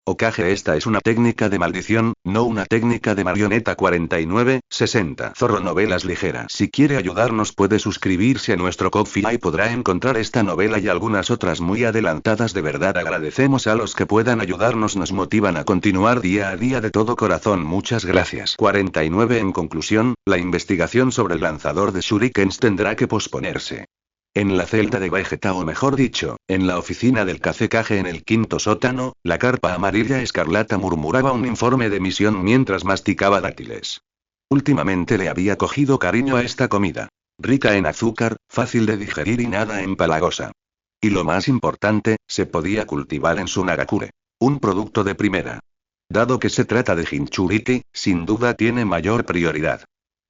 Hokage, esta es una técnica de maldición, no una técnica de marioneta. 49-60 Zorro Novelas Ligeras. Si quiere ayudarnos puede suscribirse a nuestro Ko-fi y podrá encontrar esta novela y algunas otras muy adelantadas. De verdad agradecemos a los que puedan ayudarnos, nos motivan a continuar día a día de todo corazón. Muchas gracias. 49 En conclusión, la investigación sobre el lanzador de shurikens tendrá que posponerse. En la celda de Vegeta, o mejor dicho, en la oficina del Kazekage en el quinto sótano, la carpa amarilla escarlata murmuraba un informe de misión mientras masticaba dátiles. Últimamente le había cogido cariño a esta comida. Rica en azúcar, fácil de digerir y nada empalagosa. Y lo más importante, se podía cultivar en su Nagakure. Un producto de primera. Dado que se trata de Jinchuriki, sin duda tiene mayor prioridad.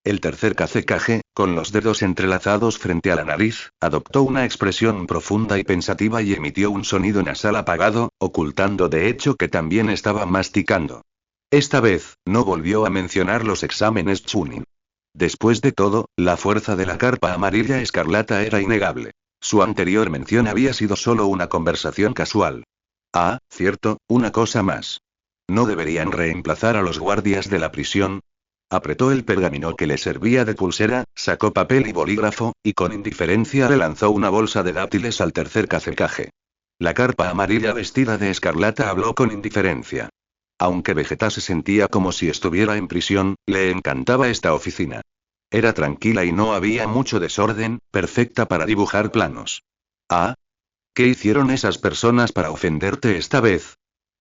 El tercer Kazekage, con los dedos entrelazados frente a la nariz, adoptó una expresión profunda y pensativa y emitió un sonido nasal apagado, ocultando de hecho que también estaba masticando. Esta vez, no volvió a mencionar los exámenes Chunin. Después de todo, la fuerza de la carpa amarilla escarlata era innegable. Su anterior mención había sido solo una conversación casual. Ah, cierto, una cosa más. ¿No deberían reemplazar a los guardias de la prisión? Apretó el pergamino que le servía de pulsera, sacó papel y bolígrafo, y con indiferencia le lanzó una bolsa de dátiles al tercer Kazekage. La carpa amarilla vestida de escarlata habló con indiferencia. Aunque Vegeta se sentía como si estuviera en prisión, le encantaba esta oficina. Era tranquila y no había mucho desorden, perfecta para dibujar planos. ¿Ah? ¿Qué hicieron esas personas para ofenderte esta vez?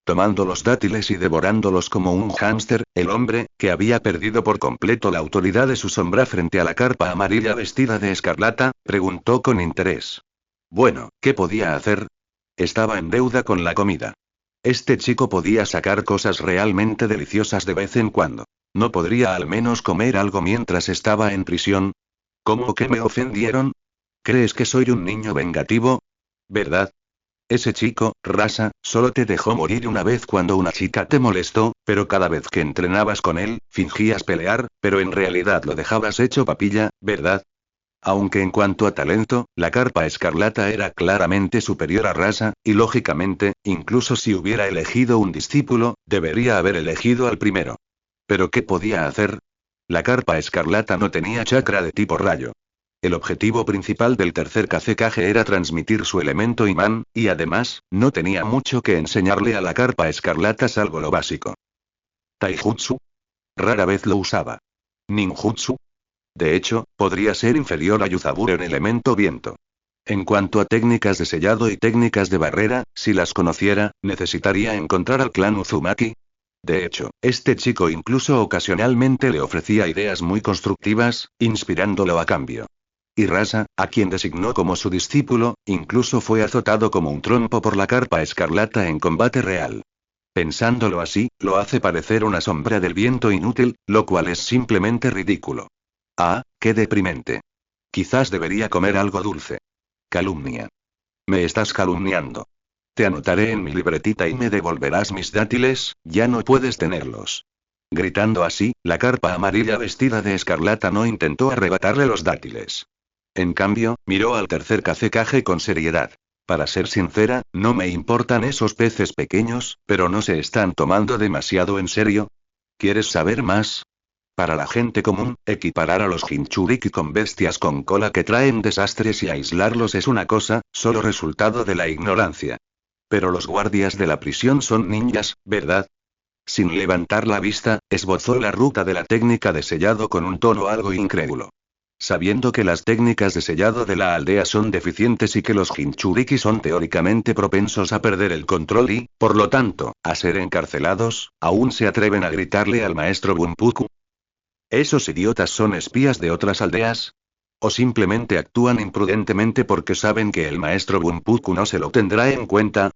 Tomando los dátiles y devorándolos como un hámster, el hombre, que había perdido por completo la autoridad de su sombra frente a la carpa amarilla vestida de escarlata, preguntó con interés. Bueno, ¿qué podía hacer? Estaba en deuda con la comida. Este chico podía sacar cosas realmente deliciosas de vez en cuando. ¿No podría al menos comer algo mientras estaba en prisión? ¿Cómo que me ofendieron? ¿Crees que soy un niño vengativo? ¿Verdad? Ese chico, Rasa, solo te dejó morir una vez cuando una chica te molestó, pero cada vez que entrenabas con él, fingías pelear, pero en realidad lo dejabas hecho papilla, ¿verdad? Aunque en cuanto a talento, la carpa escarlata era claramente superior a Rasa, y lógicamente, incluso si hubiera elegido un discípulo, debería haber elegido al primero. ¿Pero qué podía hacer? La carpa escarlata no tenía chakra de tipo rayo. El objetivo principal del tercer Kazekage era transmitir su elemento imán, y además, no tenía mucho que enseñarle a la carpa escarlata salvo lo básico. Taijutsu. Rara vez lo usaba. Ninjutsu. De hecho, podría ser inferior a Yuzaburo en elemento viento. En cuanto a técnicas de sellado y técnicas de barrera, si las conociera, necesitaría encontrar al clan Uzumaki. De hecho, este chico incluso ocasionalmente le ofrecía ideas muy constructivas, inspirándolo a cambio. Y Rasa, a quien designó como su discípulo, incluso fue azotado como un trompo por la carpa escarlata en combate real. Pensándolo así, lo hace parecer una sombra del viento inútil, lo cual es simplemente ridículo. Ah, qué deprimente. Quizás debería comer algo dulce. Calumnia. Me estás calumniando. Te anotaré en mi libretita y me devolverás mis dátiles, ya no puedes tenerlos. Gritando así, la carpa amarilla vestida de escarlata no intentó arrebatarle los dátiles. En cambio, miró al tercer Kazekage con seriedad. Para ser sincera, no me importan esos peces pequeños, pero ¿no se están tomando demasiado en serio? ¿Quieres saber más? Para la gente común, equiparar a los Jinchuriki con bestias con cola que traen desastres y aislarlos es una cosa, solo resultado de la ignorancia. Pero los guardias de la prisión son ninjas, ¿verdad? Sin levantar la vista, esbozó la ruta de la técnica de sellado con un tono algo incrédulo. Sabiendo que las técnicas de sellado de la aldea son deficientes y que los Jinchuriki son teóricamente propensos a perder el control y, por lo tanto, a ser encarcelados, ¿aún se atreven a gritarle al maestro Bunpuku? ¿Esos idiotas son espías de otras aldeas? ¿O simplemente actúan imprudentemente porque saben que el maestro Bunpuku no se lo tendrá en cuenta?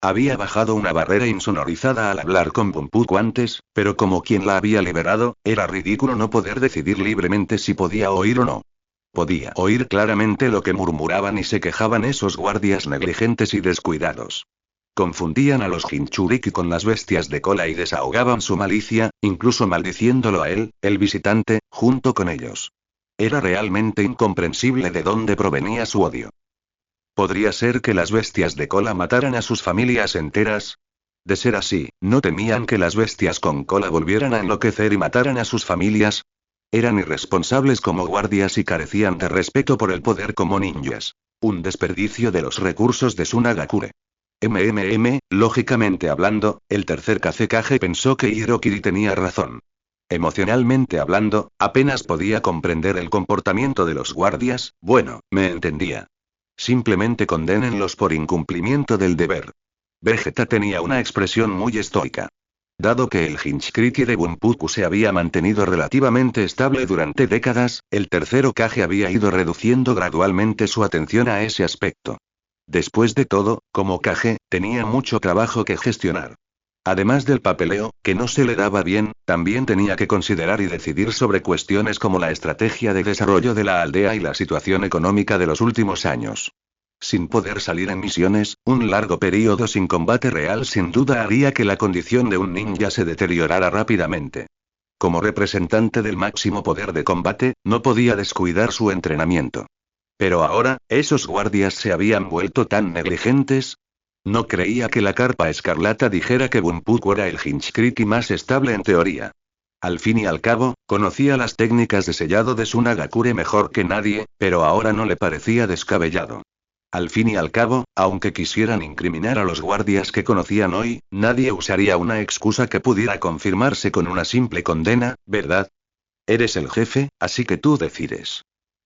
Había bajado una barrera insonorizada al hablar con Bunpuku antes, pero como quien la había liberado, era ridículo no poder decidir libremente si podía oír o no. Podía oír claramente lo que murmuraban y se quejaban esos guardias negligentes y descuidados. Confundían a los Jinchuriki con las bestias de cola y desahogaban su malicia, incluso maldiciéndolo a él, el visitante, junto con ellos. Era realmente incomprensible de dónde provenía su odio. ¿Podría ser que las bestias de cola mataran a sus familias enteras? De ser así, ¿no temían que las bestias con cola volvieran a enloquecer y mataran a sus familias? Eran irresponsables como guardias y carecían de respeto por el poder como ninjas. Un desperdicio de los recursos de Tsunagakure. Lógicamente hablando, el tercer Kazekage pensó que Hirokiri tenía razón. Emocionalmente hablando, apenas podía comprender el comportamiento de los guardias, bueno, me entendía. Simplemente condénenlos por incumplimiento del deber. Vegeta tenía una expresión muy estoica. Dado que el Hinchkriki de Bunpuku se había mantenido relativamente estable durante décadas, el tercer Hokage había ido reduciendo gradualmente su atención a ese aspecto. Después de todo, como Kage, tenía mucho trabajo que gestionar. Además del papeleo, que no se le daba bien, también tenía que considerar y decidir sobre cuestiones como la estrategia de desarrollo de la aldea y la situación económica de los últimos años. Sin poder salir en misiones, un largo periodo sin combate real sin duda haría que la condición de un ninja se deteriorara rápidamente. Como representante del máximo poder de combate, no podía descuidar su entrenamiento. Pero ahora, ¿esos guardias se habían vuelto tan negligentes? No creía que la carpa escarlata dijera que Bunpuku era el Hinchkriki más estable en teoría. Al fin y al cabo, conocía las técnicas de sellado de Tsunagakure mejor que nadie, pero ahora no le parecía descabellado. Al fin y al cabo, aunque quisieran incriminar a los guardias que conocían hoy, nadie usaría una excusa que pudiera confirmarse con una simple condena, ¿verdad? Eres el jefe, así que tú decides.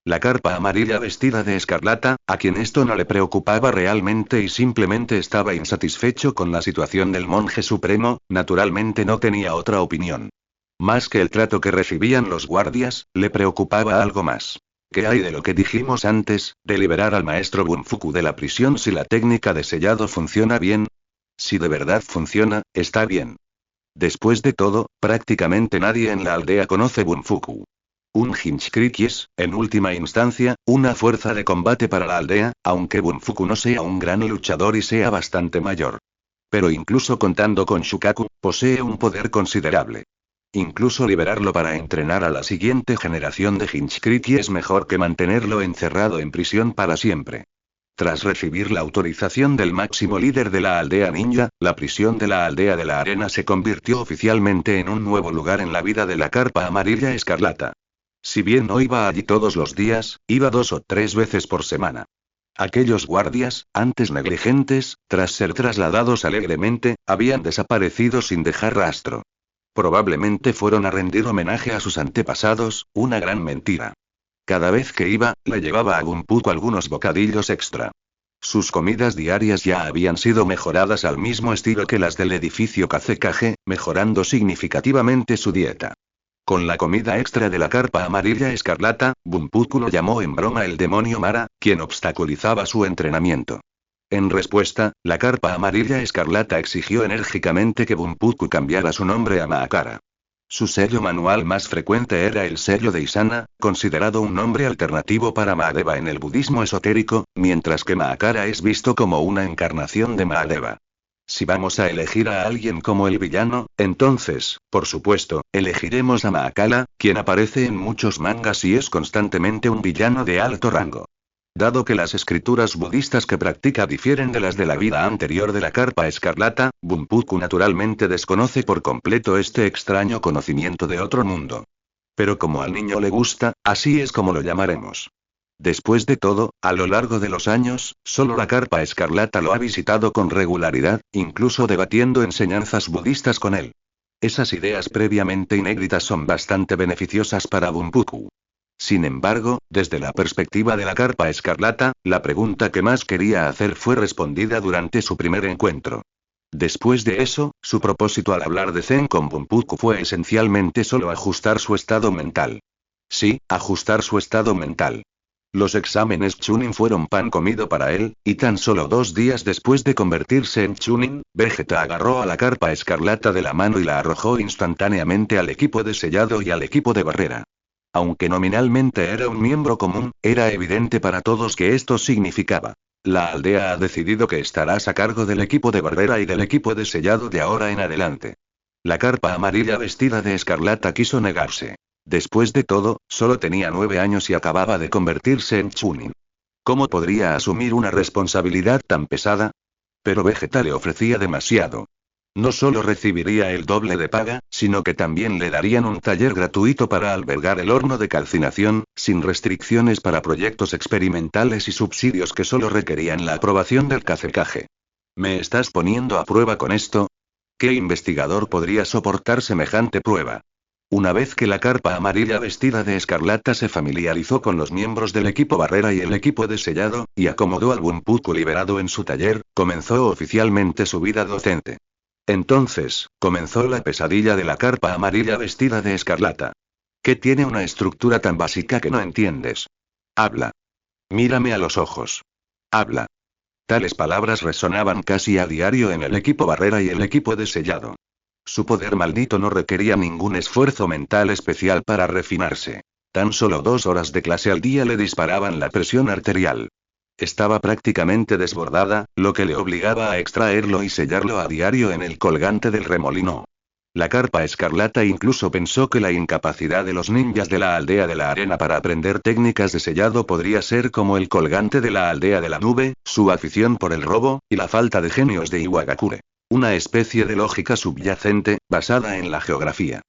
La carpa amarilla vestida de escarlata, a quien esto no le preocupaba realmente y simplemente estaba insatisfecho con la situación del monje supremo, naturalmente no tenía otra opinión. Más que el trato que recibían los guardias, le preocupaba algo más. ¿Qué hay de lo que dijimos antes, de liberar al maestro Bunfuku de la prisión si la técnica de sellado funciona bien? Si de verdad funciona, está bien. Después de todo, prácticamente nadie en la aldea conoce Bunfuku. Un Hinchkriki es, en última instancia, una fuerza de combate para la aldea, aunque Bunfuku no sea un gran luchador y sea bastante mayor. Pero incluso contando con Shukaku, posee un poder considerable. Incluso liberarlo para entrenar a la siguiente generación de Hinchkriki es mejor que mantenerlo encerrado en prisión para siempre. Tras recibir la autorización del máximo líder de la aldea ninja, la prisión de la aldea de la arena se convirtió oficialmente en un nuevo lugar en la vida de la carpa amarilla escarlata. Si bien no iba allí todos los días, iba 2 o 3 veces por semana. Aquellos guardias, antes negligentes, tras ser trasladados alegremente, habían desaparecido sin dejar rastro. Probablemente fueron a rendir homenaje a sus antepasados, una gran mentira. Cada vez que iba, le llevaba a Bunpuku algunos bocadillos extra. Sus comidas diarias ya habían sido mejoradas al mismo estilo que las del edificio Kazekage, mejorando significativamente su dieta. Con la comida extra de la carpa amarilla escarlata, Bunpuku lo llamó en broma el demonio Mara, quien obstaculizaba su entrenamiento. En respuesta, la carpa amarilla escarlata exigió enérgicamente que Bunpuku cambiara su nombre a Maakara. Su sello manual más frecuente era el sello de Isana, considerado un nombre alternativo para Mahadeva en el budismo esotérico, mientras que Maakara es visto como una encarnación de Mahadeva. Si vamos a elegir a alguien como el villano, entonces, por supuesto, elegiremos a Maakala, quien aparece en muchos mangas y es constantemente un villano de alto rango. Dado que las escrituras budistas que practica difieren de las de la vida anterior de la carpa escarlata, Bunpuku naturalmente desconoce por completo este extraño conocimiento de otro mundo. Pero como al niño le gusta, así es como lo llamaremos. Después de todo, a lo largo de los años, solo la carpa escarlata lo ha visitado con regularidad, incluso debatiendo enseñanzas budistas con él. Esas ideas previamente inéditas son bastante beneficiosas para Bunpuku. Sin embargo, desde la perspectiva de la carpa escarlata, la pregunta que más quería hacer fue respondida durante su primer encuentro. Después de eso, su propósito al hablar de Zen con Bunpuku fue esencialmente solo ajustar su estado mental. Sí, ajustar su estado mental. Los exámenes Chunin fueron pan comido para él, y tan solo 2 días después de convertirse en Chunin, Vegeta agarró a la carpa escarlata de la mano y la arrojó instantáneamente al equipo de sellado y al equipo de barrera. Aunque nominalmente era un miembro común, era evidente para todos que esto significaba: la aldea ha decidido que estarás a cargo del equipo de barrera y del equipo de sellado de ahora en adelante. La carpa amarilla vestida de escarlata quiso negarse. Después de todo, solo tenía 9 años y acababa de convertirse en Chunin. ¿Cómo podría asumir una responsabilidad tan pesada? Pero Vegeta le ofrecía demasiado. No solo recibiría el doble de paga, sino que también le darían un taller gratuito para albergar el horno de calcinación, sin restricciones para proyectos experimentales y subsidios que solo requerían la aprobación del cacicage. ¿Me estás poniendo a prueba con esto? ¿Qué investigador podría soportar semejante prueba? Una vez que la carpa amarilla vestida de escarlata se familiarizó con los miembros del equipo Barrera y el equipo de sellado, y acomodó al Bunpuku liberado en su taller, comenzó oficialmente su vida docente. Entonces, comenzó la pesadilla de la carpa amarilla vestida de escarlata. ¿Qué tiene una estructura tan básica que no entiendes? Habla. Mírame a los ojos. Habla. Tales palabras resonaban casi a diario en el equipo Barrera y el equipo de sellado. Su poder maldito no requería ningún esfuerzo mental especial para refinarse. Tan solo 2 horas de clase al día le disparaban la presión arterial. Estaba prácticamente desbordada, lo que le obligaba a extraerlo y sellarlo a diario en el colgante del remolino. La carpa escarlata incluso pensó que la incapacidad de los ninjas de la aldea de la arena para aprender técnicas de sellado podría ser como el colgante de la aldea de la nube, su afición por el robo, y la falta de genios de Iwagakure. Una especie de lógica subyacente, basada en la geografía.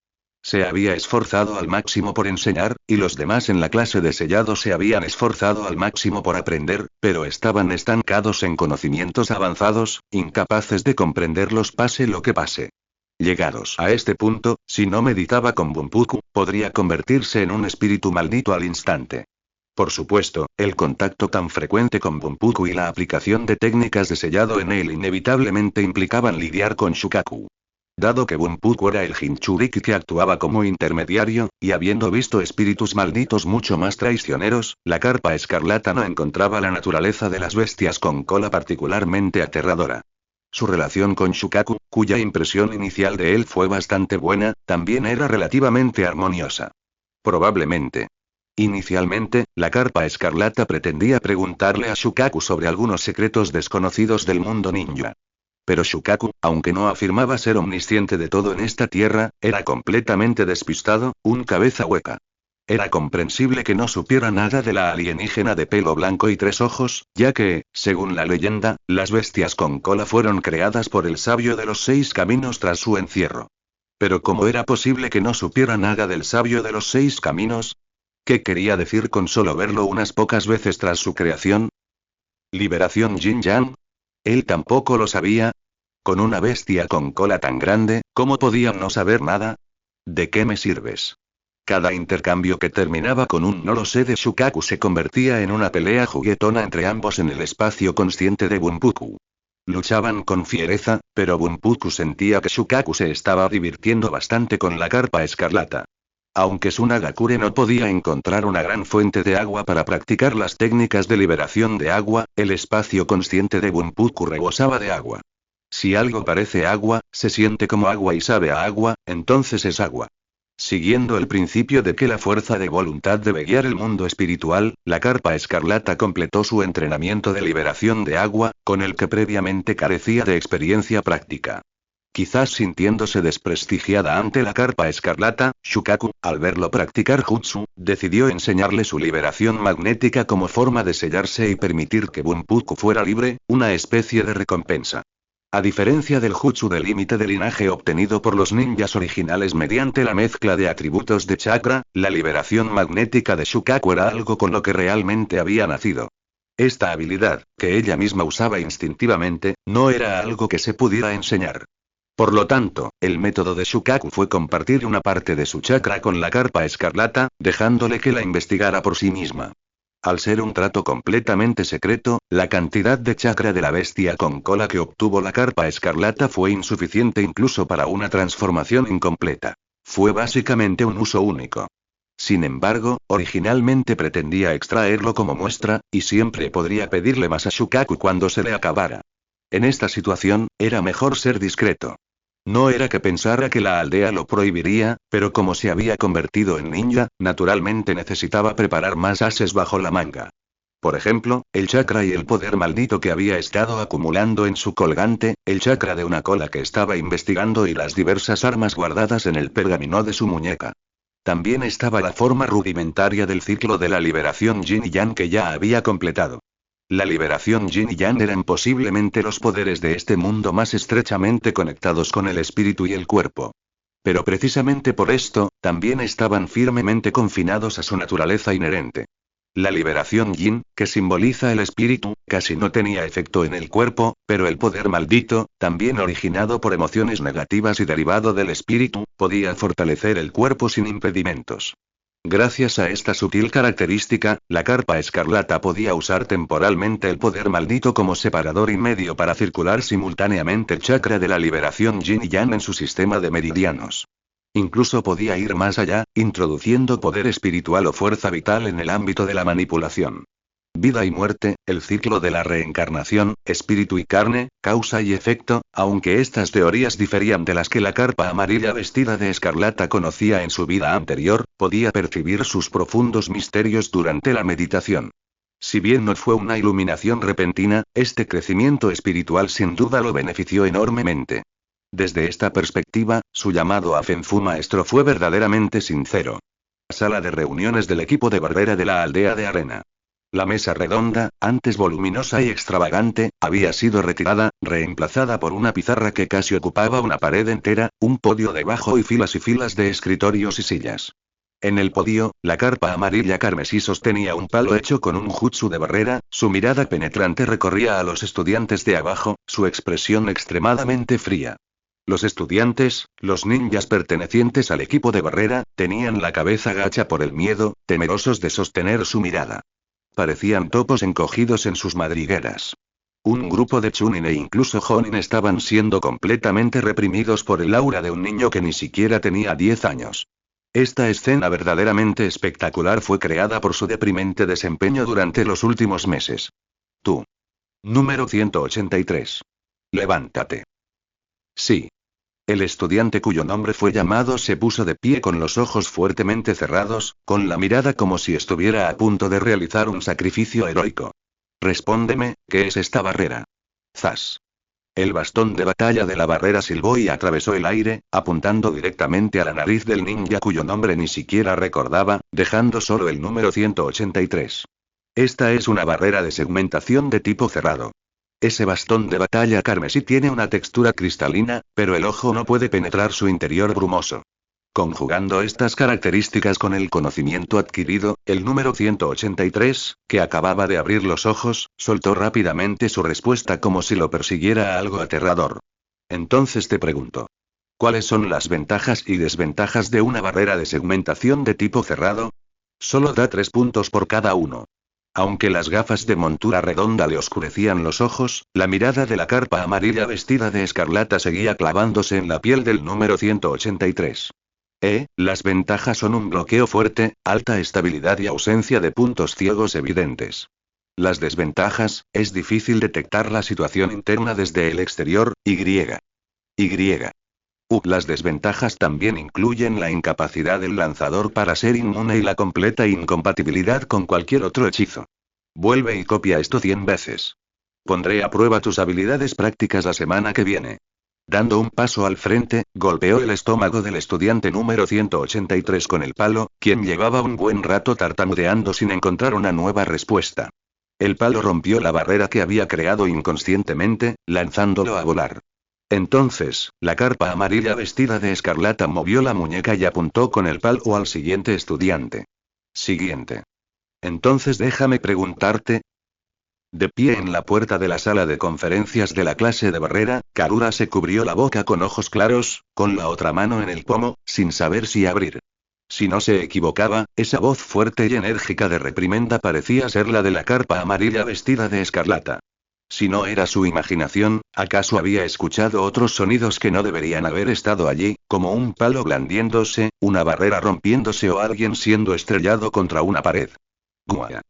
Se había esforzado al máximo por enseñar, y los demás en la clase de sellado se habían esforzado al máximo por aprender, pero estaban estancados en conocimientos avanzados, incapaces de comprenderlos pase lo que pase. Llegados a este punto, si no meditaba con Bunpuku, podría convertirse en un espíritu maldito al instante. Por supuesto, el contacto tan frecuente con Bunpuku y la aplicación de técnicas de sellado en él inevitablemente implicaban lidiar con Shukaku. Dado que Bunpuku era el Jinchuriki que actuaba como intermediario, y habiendo visto espíritus malditos mucho más traicioneros, la carpa escarlata no encontraba la naturaleza de las bestias con cola particularmente aterradora. Su relación con Shukaku, cuya impresión inicial de él fue bastante buena, también era relativamente armoniosa. Probablemente. Inicialmente, la carpa escarlata pretendía preguntarle a Shukaku sobre algunos secretos desconocidos del mundo ninja. Pero Shukaku, aunque no afirmaba ser omnisciente de todo en esta tierra, era completamente despistado, un cabeza hueca. Era comprensible que no supiera nada de la alienígena de pelo blanco y 3 ojos, ya que, según la leyenda, las bestias con cola fueron creadas por el sabio de los 6 caminos tras su encierro. Pero ¿cómo era posible que no supiera nada del sabio de los 6 caminos? ¿Qué quería decir con solo verlo unas pocas veces tras su creación? ¿Liberación Yin-Yang? Él tampoco lo sabía. Con una bestia con cola tan grande, ¿cómo podía no saber nada? ¿De qué me sirves? Cada intercambio que terminaba con un no lo sé de Shukaku se convertía en una pelea juguetona entre ambos en el espacio consciente de Bunpuku. Luchaban con fiereza, pero Bunpuku sentía que Shukaku se estaba divirtiendo bastante con la carpa escarlata. Aunque Tsunagakure no podía encontrar una gran fuente de agua para practicar las técnicas de liberación de agua, el espacio consciente de Bunpuku rebosaba de agua. Si algo parece agua, se siente como agua y sabe a agua, entonces es agua. Siguiendo el principio de que la fuerza de voluntad debe guiar el mundo espiritual, la carpa escarlata completó su entrenamiento de liberación de agua, con el que previamente carecía de experiencia práctica. Quizás sintiéndose desprestigiada ante la carpa escarlata, Shukaku, al verlo practicar jutsu, decidió enseñarle su liberación magnética como forma de sellarse y permitir que Bunpuku fuera libre, una especie de recompensa. A diferencia del jutsu de límite de linaje obtenido por los ninjas originales mediante la mezcla de atributos de chakra, la liberación magnética de Shukaku era algo con lo que realmente había nacido. Esta habilidad, que ella misma usaba instintivamente, no era algo que se pudiera enseñar. Por lo tanto, el método de Shukaku fue compartir una parte de su chakra con la carpa escarlata, dejándole que la investigara por sí misma. Al ser un trato completamente secreto, la cantidad de chakra de la bestia con cola que obtuvo la carpa escarlata fue insuficiente incluso para una transformación incompleta. Fue básicamente un uso único. Sin embargo, originalmente pretendía extraerlo como muestra, y siempre podría pedirle más a Shukaku cuando se le acabara. En esta situación, era mejor ser discreto. No era que pensara que la aldea lo prohibiría, pero como se había convertido en ninja, naturalmente necesitaba preparar más ases bajo la manga. Por ejemplo, el chakra y el poder maldito que había estado acumulando en su colgante, el chakra de una cola que estaba investigando y las diversas armas guardadas en el pergamino de su muñeca. También estaba la forma rudimentaria del ciclo de la liberación Yin y Yang que ya había completado. La liberación Yin y Yang eran posiblemente los poderes de este mundo más estrechamente conectados con el espíritu y el cuerpo. Pero precisamente por esto, también estaban firmemente confinados a su naturaleza inherente. La liberación Yin, que simboliza el espíritu, casi no tenía efecto en el cuerpo, pero el poder maldito, también originado por emociones negativas y derivado del espíritu, podía fortalecer el cuerpo sin impedimentos. Gracias a esta sutil característica, la carpa escarlata podía usar temporalmente el poder maldito como separador y medio para circular simultáneamente el chakra de la liberación Yin y Yang en su sistema de meridianos. Incluso podía ir más allá, introduciendo poder espiritual o fuerza vital en el ámbito de la manipulación. Vida y muerte, el ciclo de la reencarnación, espíritu y carne, causa y efecto, aunque estas teorías diferían de las que la carpa amarilla vestida de escarlata conocía en su vida anterior, podía percibir sus profundos misterios durante la meditación. Si bien no fue una iluminación repentina, este crecimiento espiritual sin duda lo benefició enormemente. Desde esta perspectiva, su llamado a Fenfu maestro fue verdaderamente sincero. Sala de reuniones del equipo de barrera de la aldea de Arena. La mesa redonda, antes voluminosa y extravagante, había sido retirada, reemplazada por una pizarra que casi ocupaba una pared entera, un podio debajo y filas de escritorios y sillas. En el podio, la carpa amarilla carmesí sostenía un palo hecho con un jutsu de barrera, su mirada penetrante recorría a los estudiantes de abajo, su expresión extremadamente fría. Los estudiantes, los ninjas pertenecientes al equipo de barrera, tenían la cabeza gacha por el miedo, temerosos de sostener su mirada. Parecían topos encogidos en sus madrigueras. Un grupo de Chunin e incluso Jonin estaban siendo completamente reprimidos por el aura de un niño que ni siquiera tenía 10 años. Esta escena verdaderamente espectacular fue creada por su deprimente desempeño durante los últimos meses. Tú. Número 183. Levántate. Sí. El estudiante cuyo nombre fue llamado se puso de pie con los ojos fuertemente cerrados, con la mirada como si estuviera a punto de realizar un sacrificio heroico. Respóndeme, ¿qué es esta barrera? Zas. El bastón de batalla de la barrera silbó y atravesó el aire, apuntando directamente a la nariz del ninja cuyo nombre ni siquiera recordaba, dejando solo el número 183. Esta es una barrera de segmentación de tipo cerrado. Ese bastón de batalla carmesí tiene una textura cristalina, pero el ojo no puede penetrar su interior brumoso. Conjugando estas características con el conocimiento adquirido, el número 183, que acababa de abrir los ojos, soltó rápidamente su respuesta como si lo persiguiera algo aterrador. Entonces te pregunto. ¿Cuáles son las ventajas y desventajas de una barrera de segmentación de tipo cerrado? Solo da 3 puntos por cada uno. Aunque las gafas de montura redonda le oscurecían los ojos, la mirada de la carpa amarilla vestida de escarlata seguía clavándose en la piel del número 183. Las ventajas son un bloqueo fuerte, alta estabilidad y ausencia de puntos ciegos evidentes. Las desventajas, es difícil detectar la situación interna desde el exterior, Las desventajas también incluyen la incapacidad del lanzador para ser inmune y la completa incompatibilidad con cualquier otro hechizo. Vuelve y copia esto 100 veces. Pondré a prueba tus habilidades prácticas la semana que viene. Dando un paso al frente, golpeó el estómago del estudiante número 183 con el palo, quien llevaba un buen rato tartamudeando sin encontrar una nueva respuesta. El palo rompió la barrera que había creado inconscientemente, lanzándolo a volar. Entonces, la carpa amarilla vestida de escarlata movió la muñeca y apuntó con el palo al siguiente estudiante. Siguiente. Entonces déjame preguntarte. De pie en la puerta de la sala de conferencias de la clase de barrera, Karura se cubrió la boca con ojos claros, con la otra mano en el pomo, sin saber si abrir. Si no se equivocaba, esa voz fuerte y enérgica de reprimenda parecía ser la de la carpa amarilla vestida de escarlata. Si no era su imaginación, ¿acaso había escuchado otros sonidos que no deberían haber estado allí, como un palo blandiéndose, una barrera rompiéndose o alguien siendo estrellado contra una pared?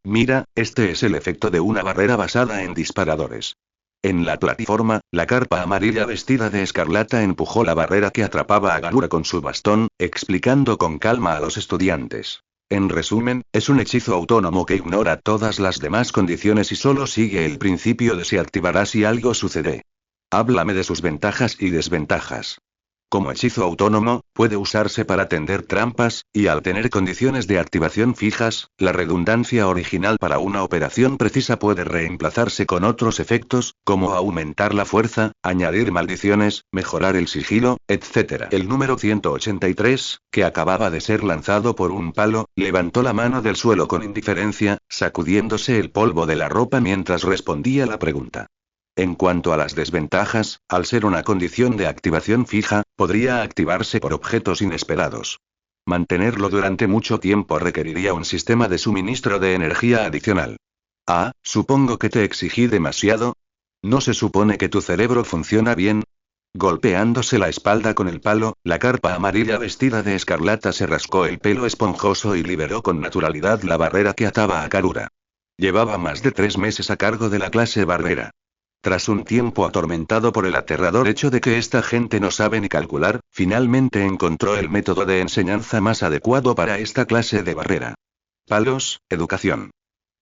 Mira, este es el efecto de una barrera basada en disparadores. En la plataforma, la carpa amarilla vestida de escarlata empujó la barrera que atrapaba a Karura con su bastón, explicando con calma a los estudiantes. En resumen, es un hechizo autónomo que ignora todas las demás condiciones y solo sigue el principio de se activará si algo sucede. Háblame de sus ventajas y desventajas. Como hechizo autónomo, puede usarse para tender trampas, y al tener condiciones de activación fijas, la redundancia original para una operación precisa puede reemplazarse con otros efectos, como aumentar la fuerza, añadir maldiciones, mejorar el sigilo, etc. El número 183, que acababa de ser lanzado por un palo, levantó la mano del suelo con indiferencia, sacudiéndose el polvo de la ropa mientras respondía la pregunta. En cuanto a las desventajas, al ser una condición de activación fija, podría activarse por objetos inesperados. Mantenerlo durante mucho tiempo requeriría un sistema de suministro de energía adicional. Ah, supongo que te exigí demasiado. ¿No se supone que tu cerebro funciona bien? Golpeándose la espalda con el palo, la carpa amarilla vestida de escarlata se rascó el pelo esponjoso y liberó con naturalidad la barrera que ataba a Karura. Llevaba más de 3 meses a cargo de la clase barrera. Tras un tiempo atormentado por el aterrador hecho de que esta gente no sabe ni calcular, finalmente encontró el método de enseñanza más adecuado para esta clase de barrera. Palos, educación.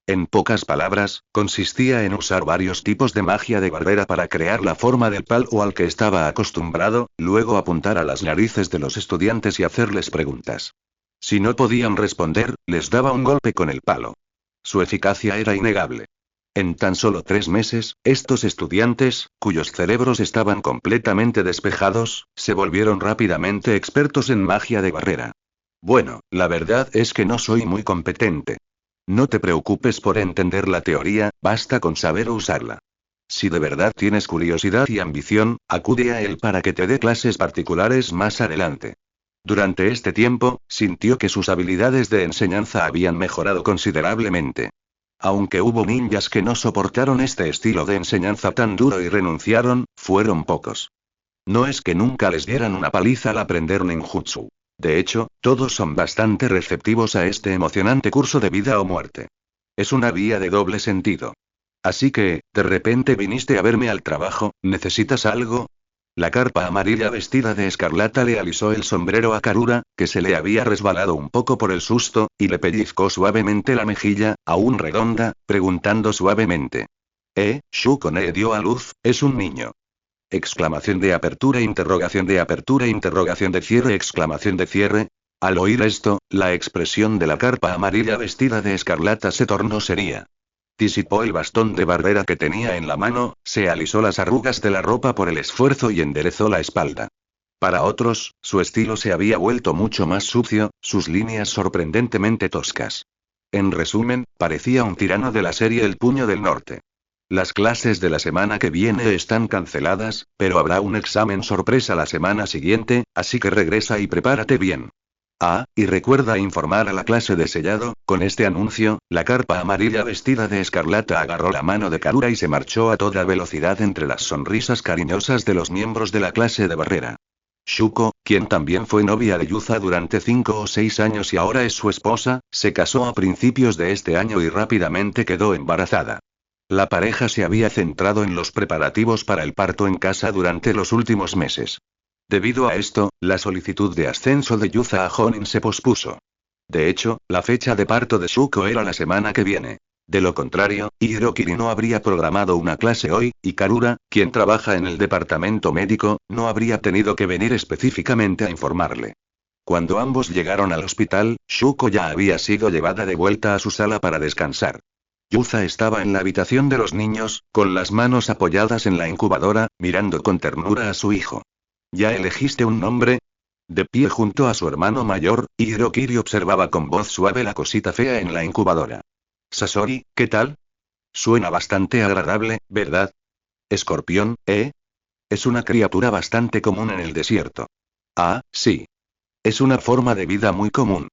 En pocas palabras, consistía en usar varios tipos de magia de barrera para crear la forma del palo al que estaba acostumbrado, luego apuntar a las narices de los estudiantes y hacerles preguntas. Si no podían responder, les daba un golpe con el palo. Su eficacia era innegable. En tan solo 3 meses, estos estudiantes, cuyos cerebros estaban completamente despejados, se volvieron rápidamente expertos en magia de barrera. Bueno, la verdad es que no soy muy competente. No te preocupes por entender la teoría, basta con saber usarla. Si de verdad tienes curiosidad y ambición, acude a él para que te dé clases particulares más adelante. Durante este tiempo, sintió que sus habilidades de enseñanza habían mejorado considerablemente. Aunque hubo ninjas que no soportaron este estilo de enseñanza tan duro y renunciaron, fueron pocos. No es que nunca les dieran una paliza al aprender ninjutsu. De hecho, todos son bastante receptivos a este emocionante curso de vida o muerte. Es una vía de doble sentido. Así que, de repente viniste a verme al trabajo, ¿necesitas algo? La carpa amarilla vestida de escarlata le alisó el sombrero a Karura, que se le había resbalado un poco por el susto, y le pellizcó suavemente la mejilla, aún redonda, preguntando suavemente. Shuko ne dio a luz, es un niño. Exclamación de apertura, interrogación de cierre, exclamación de cierre. Al oír esto, la expresión de la carpa amarilla vestida de escarlata se tornó seria. Disipó el bastón de barrera que tenía en la mano, se alisó las arrugas de la ropa por el esfuerzo y enderezó la espalda. Para otros, su estilo se había vuelto mucho más sucio, sus líneas sorprendentemente toscas. En resumen, parecía un tirano de la serie El Puño del Norte. Las clases de la semana que viene están canceladas, pero habrá un examen sorpresa la semana siguiente, así que regresa y prepárate bien. Ah, y recuerda informar a la clase de sellado. Con este anuncio, la carpa amarilla vestida de escarlata agarró la mano de Karura y se marchó a toda velocidad entre las sonrisas cariñosas de los miembros de la clase de barrera. Shuko, quien también fue novia de Yuza durante 5 o 6 años y ahora es su esposa, se casó a principios de este año y rápidamente quedó embarazada. La pareja se había centrado en los preparativos para el parto en casa durante los últimos meses. Debido a esto, la solicitud de ascenso de Yuza a Jonin se pospuso. De hecho, la fecha de parto de Shuko era la semana que viene. De lo contrario, Hirokiri no habría programado una clase hoy, y Karura, quien trabaja en el departamento médico, no habría tenido que venir específicamente a informarle. Cuando ambos llegaron al hospital, Shuko ya había sido llevada de vuelta a su sala para descansar. Yuza estaba en la habitación de los niños, con las manos apoyadas en la incubadora, mirando con ternura a su hijo. ¿Ya elegiste un nombre? De pie junto a su hermano mayor, Hirokiri observaba con voz suave la cosita fea en la incubadora. Sasori, ¿qué tal? Suena bastante agradable, ¿verdad? Escorpión, ¿eh? Es una criatura bastante común en el desierto. Ah, sí. Es una forma de vida muy común.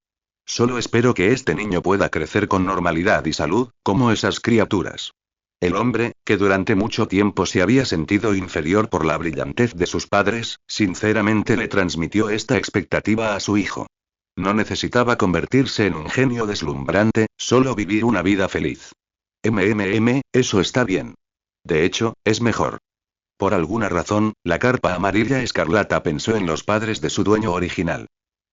Solo espero que este niño pueda crecer con normalidad y salud, como esas criaturas. El hombre, que durante mucho tiempo se había sentido inferior por la brillantez de sus padres, sinceramente le transmitió esta expectativa a su hijo. No necesitaba convertirse en un genio deslumbrante, solo vivir una vida feliz. Eso está bien. De hecho, es mejor. Por alguna razón, la carpa amarilla escarlata pensó en los padres de su dueño original.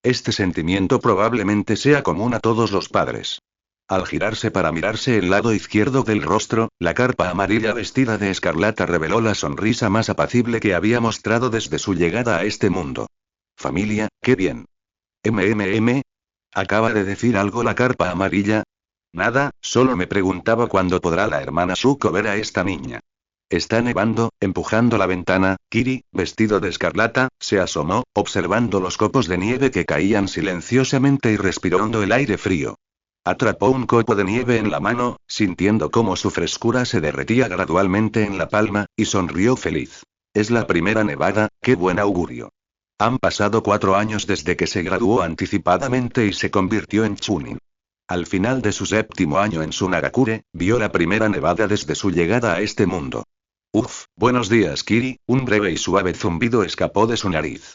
Este sentimiento probablemente sea común a todos los padres. Al girarse para mirarse el lado izquierdo del rostro, la carpa amarilla vestida de escarlata reveló la sonrisa más apacible que había mostrado desde su llegada a este mundo. Familia, qué bien. ¿Acaba de decir algo la carpa amarilla? Nada, solo me preguntaba cuándo podrá la hermana Zuko ver a esta niña. Está nevando, empujando la ventana. Kiri, vestido de escarlata, se asomó, observando los copos de nieve que caían silenciosamente y respirando el aire frío. Atrapó un copo de nieve en la mano, sintiendo cómo su frescura se derretía gradualmente en la palma, y sonrió feliz. Es la primera nevada, qué buen augurio. Han pasado 4 años desde que se graduó anticipadamente y se convirtió en Chunin. Al final de su 7º año en Sunagakure, vio la primera nevada desde su llegada a este mundo. Buenos días Kiri, un breve y suave zumbido escapó de su nariz.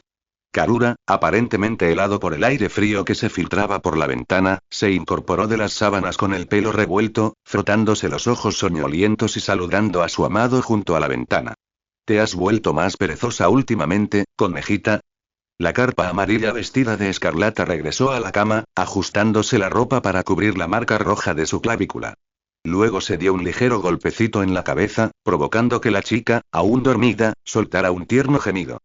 Karura, aparentemente helado por el aire frío que se filtraba por la ventana, se incorporó de las sábanas con el pelo revuelto, frotándose los ojos soñolientos y saludando a su amado junto a la ventana. ¿Te has vuelto más perezosa últimamente, conejita? La carpa amarilla vestida de escarlata regresó a la cama, ajustándose la ropa para cubrir la marca roja de su clavícula. Luego se dio un ligero golpecito en la cabeza, provocando que la chica, aún dormida, soltara un tierno gemido.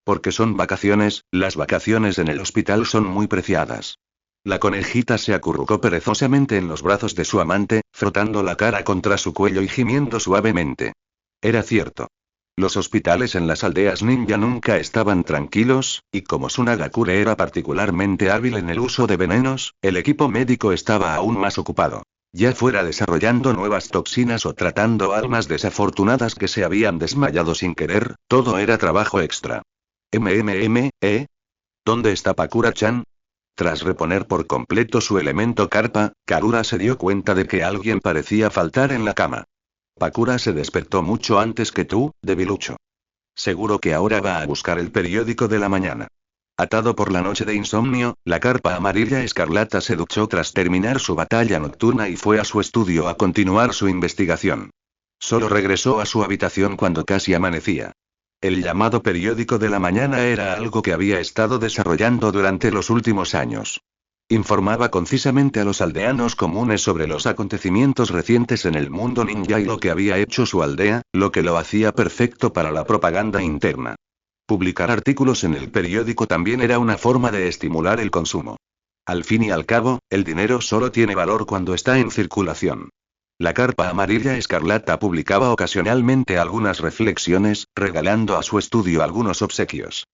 Porque son vacaciones, las vacaciones en el hospital son muy preciadas. La conejita se acurrucó perezosamente en los brazos de su amante, frotando la cara contra su cuello y gimiendo suavemente. Era cierto. Los hospitales en las aldeas ninja nunca estaban tranquilos, y como Sunagakure era particularmente hábil en el uso de venenos, el equipo médico estaba aún más ocupado. Ya fuera desarrollando nuevas toxinas o tratando almas desafortunadas que se habían desmayado sin querer, todo era trabajo extra. ¿Dónde está Pakura-chan? Tras reponer por completo su elemento carpa, Karura se dio cuenta de que alguien parecía faltar en la cama. Pakura se despertó mucho antes que tú, debilucho. Seguro que ahora va a buscar el periódico de la mañana. Atado por la noche de insomnio, la carpa amarilla escarlata se duchó tras terminar su batalla nocturna y fue a su estudio a continuar su investigación. Solo regresó a su habitación cuando casi amanecía. El llamado periódico de la mañana era algo que había estado desarrollando durante los últimos años. Informaba concisamente a los aldeanos comunes sobre los acontecimientos recientes en el mundo ninja y lo que había hecho su aldea, lo que lo hacía perfecto para la propaganda interna. Publicar artículos en el periódico también era una forma de estimular el consumo. Al fin y al cabo, el dinero solo tiene valor cuando está en circulación. La carpa amarilla escarlata publicaba ocasionalmente algunas reflexiones, regalando a su estudio algunos obsequios.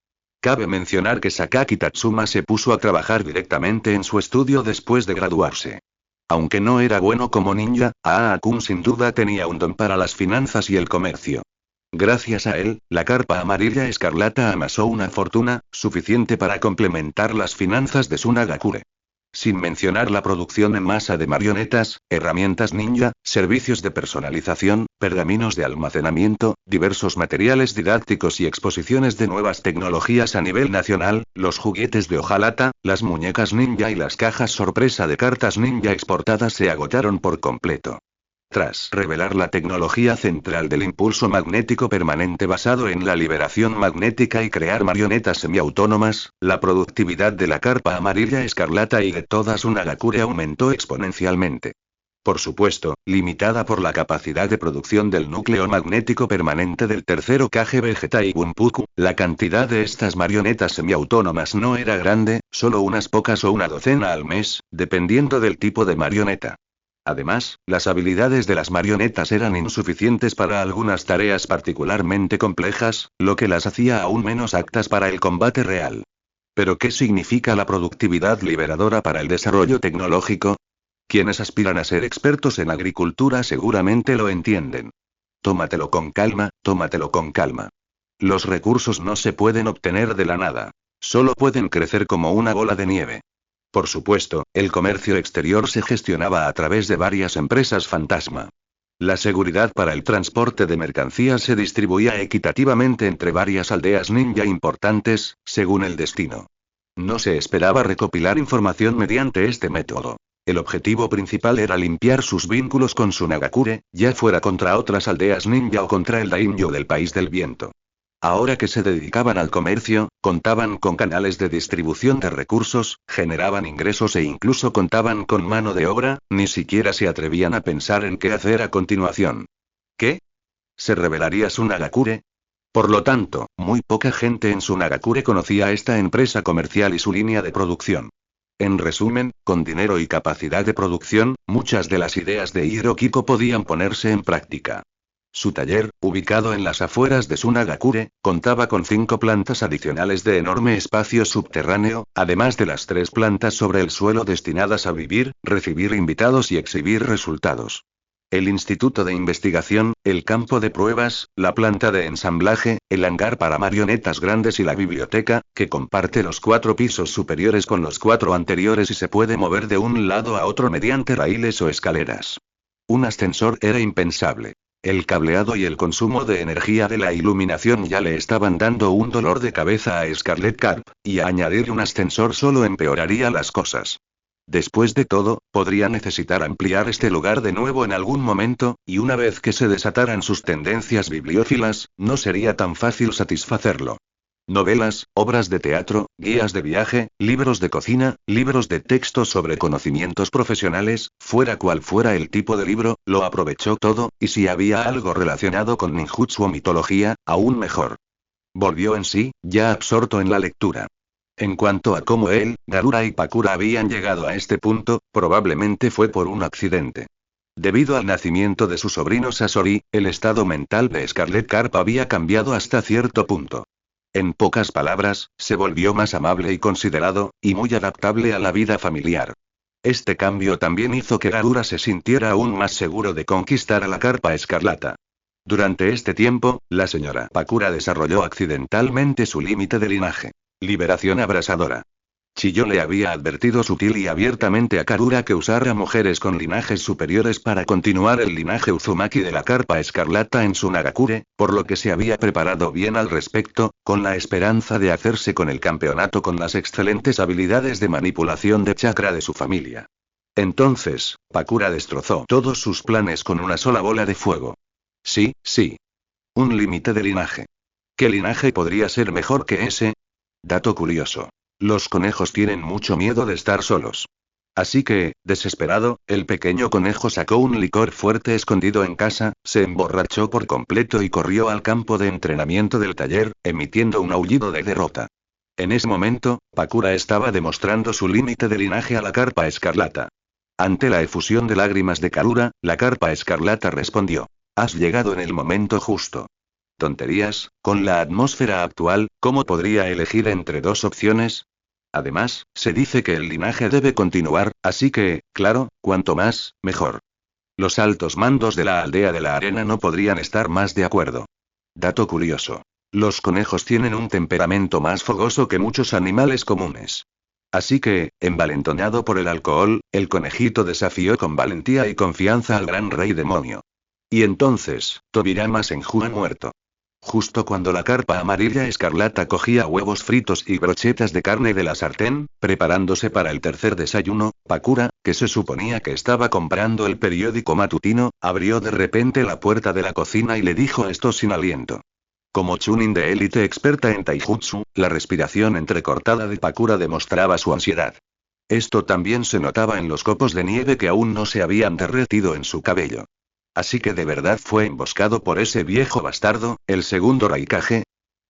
Cabe mencionar que Sakaki Tatsuma se puso a trabajar directamente en su estudio después de graduarse. Aunque no era bueno como ninja, Aa-kun sin duda tenía un don para las finanzas y el comercio. Gracias a él, la carpa amarilla escarlata amasó una fortuna, suficiente para complementar las finanzas de Sunagakure. Sin mencionar la producción en masa de marionetas, herramientas ninja, servicios de personalización, pergaminos de almacenamiento, diversos materiales didácticos y exposiciones de nuevas tecnologías a nivel nacional, los juguetes de hojalata, las muñecas ninja y las cajas sorpresa de cartas ninja exportadas se agotaron por completo. Tras revelar la tecnología central del impulso magnético permanente basado en la liberación magnética y crear marionetas semiautónomas, la productividad de la carpa amarilla escarlata y de toda Sunagakure aumentó exponencialmente. Por supuesto, limitada por la capacidad de producción del núcleo magnético permanente del tercero Kage Vegeta y Bunpuku, la cantidad de estas marionetas semiautónomas no era grande, solo unas pocas o una docena al mes, dependiendo del tipo de marioneta. Además, las habilidades de las marionetas eran insuficientes para algunas tareas particularmente complejas, lo que las hacía aún menos aptas para el combate real. ¿Pero qué significa la productividad liberadora para el desarrollo tecnológico? Quienes aspiran a ser expertos en agricultura seguramente lo entienden. Tómatelo con calma, tómatelo con calma. Los recursos no se pueden obtener de la nada. Solo pueden crecer como una bola de nieve. Por supuesto, el comercio exterior se gestionaba a través de varias empresas fantasma. La seguridad para el transporte de mercancías se distribuía equitativamente entre varias aldeas ninja importantes, según el destino. No se esperaba recopilar información mediante este método. El objetivo principal era limpiar sus vínculos con Sunagakure, ya fuera contra otras aldeas ninja o contra el daimyo del País del Viento. Ahora que se dedicaban al comercio, contaban con canales de distribución de recursos, generaban ingresos e incluso contaban con mano de obra, ni siquiera se atrevían a pensar en qué hacer a continuación. ¿Qué? ¿Se revelaría Sunagakure? Por lo tanto, muy poca gente en Sunagakure conocía esta empresa comercial y su línea de producción. En resumen, con dinero y capacidad de producción, muchas de las ideas de Hirokiko podían ponerse en práctica. Su taller, ubicado en las afueras de Sunagakure, contaba con 5 plantas adicionales de enorme espacio subterráneo, además de las 3 plantas sobre el suelo destinadas a vivir, recibir invitados y exhibir resultados. El instituto de investigación, el campo de pruebas, la planta de ensamblaje, el hangar para marionetas grandes y la biblioteca, que comparte los 4 pisos superiores con los 4 anteriores y se puede mover de un lado a otro mediante raíles o escaleras. Un ascensor era impensable. El cableado y el consumo de energía de la iluminación ya le estaban dando un dolor de cabeza a Scarlet Carp, y añadir un ascensor solo empeoraría las cosas. Después de todo, podría necesitar ampliar este lugar de nuevo en algún momento, y una vez que se desataran sus tendencias bibliófilas, no sería tan fácil satisfacerlo. Novelas, obras de teatro, guías de viaje, libros de cocina, libros de texto sobre conocimientos profesionales, fuera cual fuera el tipo de libro, lo aprovechó todo, y si había algo relacionado con ninjutsu o mitología, aún mejor. Volvió en sí, ya absorto en la lectura. En cuanto a cómo él, Garura y Pakura habían llegado a este punto, probablemente fue por un accidente. Debido al nacimiento de su sobrino Sasori, el estado mental de Scarlet Carp había cambiado hasta cierto punto. En pocas palabras, se volvió más amable y considerado, y muy adaptable a la vida familiar. Este cambio también hizo que Garura se sintiera aún más seguro de conquistar a la carpa escarlata. Durante este tiempo, la señora Pakura desarrolló accidentalmente su límite de linaje. Liberación abrasadora. Chiyo le había advertido sutil y abiertamente a Karura que usara mujeres con linajes superiores para continuar el linaje Uzumaki de la carpa escarlata en Sunagakure, por lo que se había preparado bien al respecto, con la esperanza de hacerse con el campeonato con las excelentes habilidades de manipulación de chakra de su familia. Entonces, Pakura destrozó todos sus planes con una sola bola de fuego. Sí, sí. Un límite de linaje. ¿Qué linaje podría ser mejor que ese? Dato curioso. Los conejos tienen mucho miedo de estar solos. Así que, desesperado, el pequeño conejo sacó un licor fuerte escondido en casa, se emborrachó por completo y corrió al campo de entrenamiento del taller, emitiendo un aullido de derrota. En ese momento, Pakura estaba demostrando su límite de linaje a la carpa escarlata. Ante la efusión de lágrimas de Karura, la carpa escarlata respondió: has llegado en el momento justo. Tonterías, con la atmósfera actual, ¿cómo podría elegir entre 2 opciones? Además, se dice que el linaje debe continuar, así que, claro, cuanto más, mejor. Los altos mandos de la aldea de la arena no podrían estar más de acuerdo. Dato curioso. Los conejos tienen un temperamento más fogoso que muchos animales comunes. Así que, envalentonado por el alcohol, el conejito desafió con valentía y confianza al gran rey demonio. Y entonces, Tobirama Senju ha muerto. Justo cuando la carpa amarilla escarlata cogía huevos fritos y brochetas de carne de la sartén, preparándose para el tercer desayuno, Pakura, que se suponía que estaba comprando el periódico matutino, abrió de repente la puerta de la cocina y le dijo esto sin aliento. Como chunin de élite experta en taijutsu, la respiración entrecortada de Pakura demostraba su ansiedad. Esto también se notaba en los copos de nieve que aún no se habían derretido en su cabello. Así que de verdad fue emboscado por ese viejo bastardo, el segundo Raikage.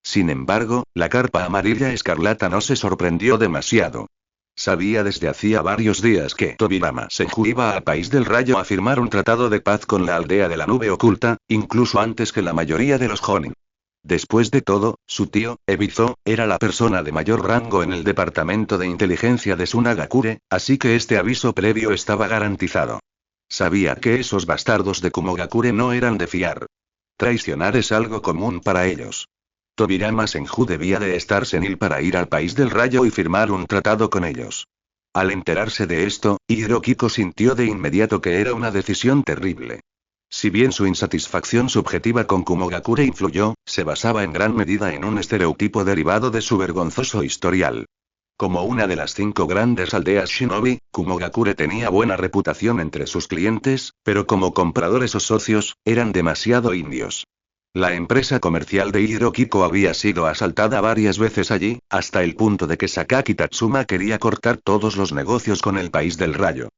Sin embargo, la carpa amarilla escarlata no se sorprendió demasiado. Sabía desde hacía varios días que Tobirama Senju iba al País del Rayo a firmar un tratado de paz con la aldea de la nube oculta, incluso antes que la mayoría de los Jonin. Después de todo, su tío, Ebizo, era la persona de mayor rango en el departamento de inteligencia de Sunagakure, así que este aviso previo estaba garantizado. Sabía que esos bastardos de Kumogakure no eran de fiar. Traicionar es algo común para ellos. Tobirama Senju debía de estar senil para ir al País del Rayo y firmar un tratado con ellos. Al enterarse de esto, Hirokiko sintió de inmediato que era una decisión terrible. Si bien su insatisfacción subjetiva con Kumogakure influyó, se basaba en gran medida en un estereotipo derivado de su vergonzoso historial. Como una de las 5 grandes aldeas shinobi, Kumogakure tenía buena reputación entre sus clientes, pero como compradores o socios, eran demasiado indios. La empresa comercial de Hirokiko había sido asaltada varias veces allí, hasta el punto de que Sakaki Tatsuma quería cortar todos los negocios con el País del Rayo.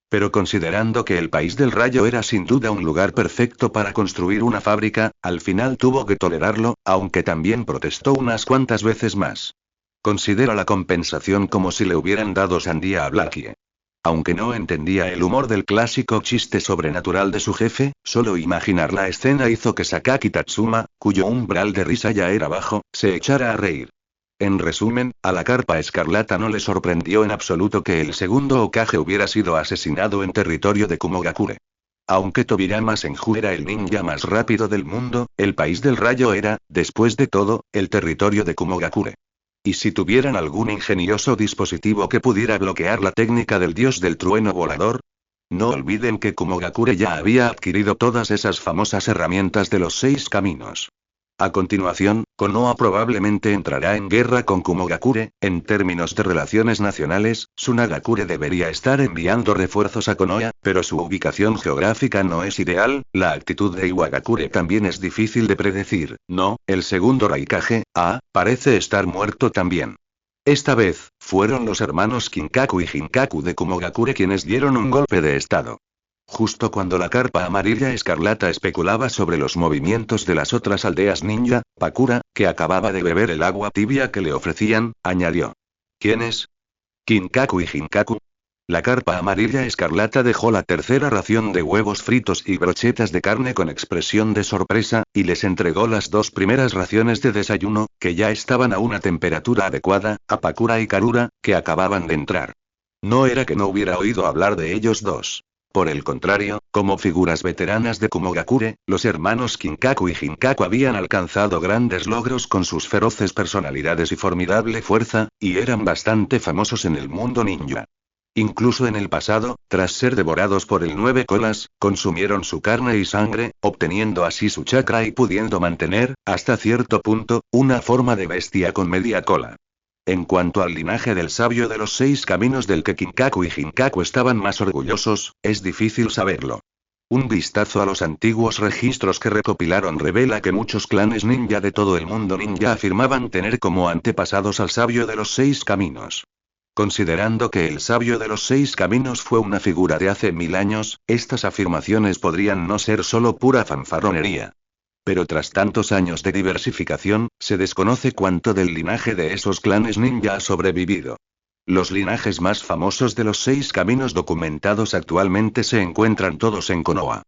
Pero considerando que el País del Rayo era sin duda un lugar perfecto para construir una fábrica, al final tuvo que tolerarlo, aunque también protestó unas cuantas veces más. Considera la compensación como si le hubieran dado sandía a Blackie. Aunque no entendía el humor del clásico chiste sobrenatural de su jefe, solo imaginar la escena hizo que Sakaki Tatsuma, cuyo umbral de risa ya era bajo, se echara a reír. En resumen, a la Carpa Escarlata no le sorprendió en absoluto que el segundo Hokage hubiera sido asesinado en territorio de Kumogakure. Aunque Tobirama Senju era el ninja más rápido del mundo, el País del Rayo era, después de todo, el territorio de Kumogakure. ¿Y si tuvieran algún ingenioso dispositivo que pudiera bloquear la técnica del dios del trueno volador? No olviden que Kumogakure ya había adquirido todas esas famosas herramientas de los 6 caminos. A continuación, Konoha probablemente entrará en guerra con Kumogakure. En términos de relaciones nacionales, Tsunagakure debería estar enviando refuerzos a Konoha, pero su ubicación geográfica no es ideal. La actitud de Iwagakure también es difícil de predecir. No, el segundo Raikage, parece estar muerto también. Esta vez, fueron los hermanos Kinkaku y Jinkaku de Kumogakure quienes dieron un golpe de estado. Justo cuando la Carpa Amarilla Escarlata especulaba sobre los movimientos de las otras aldeas ninja, Pakura, que acababa de beber el agua tibia que le ofrecían, añadió. ¿Quiénes? Kinkaku y Jinkaku. La Carpa Amarilla Escarlata dejó la tercera ración de huevos fritos y brochetas de carne con expresión de sorpresa, y les entregó las 2 primeras raciones de desayuno, que ya estaban a una temperatura adecuada, a Pakura y Karura, que acababan de entrar. No era que no hubiera oído hablar de ellos dos. Por el contrario, como figuras veteranas de Kumogakure, los hermanos Kinkaku y Jinkaku habían alcanzado grandes logros con sus feroces personalidades y formidable fuerza, y eran bastante famosos en el mundo ninja. Incluso en el pasado, tras ser devorados por el 9 colas, consumieron su carne y sangre, obteniendo así su chakra y pudiendo mantener, hasta cierto punto, una forma de bestia con media cola. En cuanto al linaje del sabio de los 6 caminos del que Kinkaku y Jinkaku estaban más orgullosos, es difícil saberlo. Un vistazo a los antiguos registros que recopilaron revela que muchos clanes ninja de todo el mundo ninja afirmaban tener como antepasados al sabio de los 6 caminos. Considerando que el sabio de los 6 caminos fue una figura de hace 1000 años, estas afirmaciones podrían no ser solo pura fanfarronería. Pero tras tantos años de diversificación, se desconoce cuánto del linaje de esos clanes ninja ha sobrevivido. Los linajes más famosos de los 6 caminos documentados actualmente se encuentran todos en Konoha.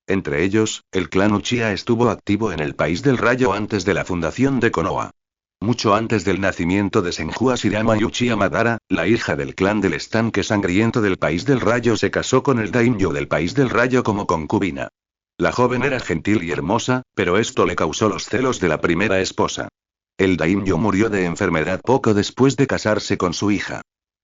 Entre ellos, el clan Uchiha estuvo activo en el País del Rayo antes de la fundación de Konoha. Mucho antes del nacimiento de Senju Hashirama y Uchiha Madara, la hija del clan del estanque sangriento del País del Rayo se casó con el daimyo del País del Rayo como concubina. La joven era gentil y hermosa, pero esto le causó los celos de la primera esposa. El daimyo murió de enfermedad poco después de casarse con su hija.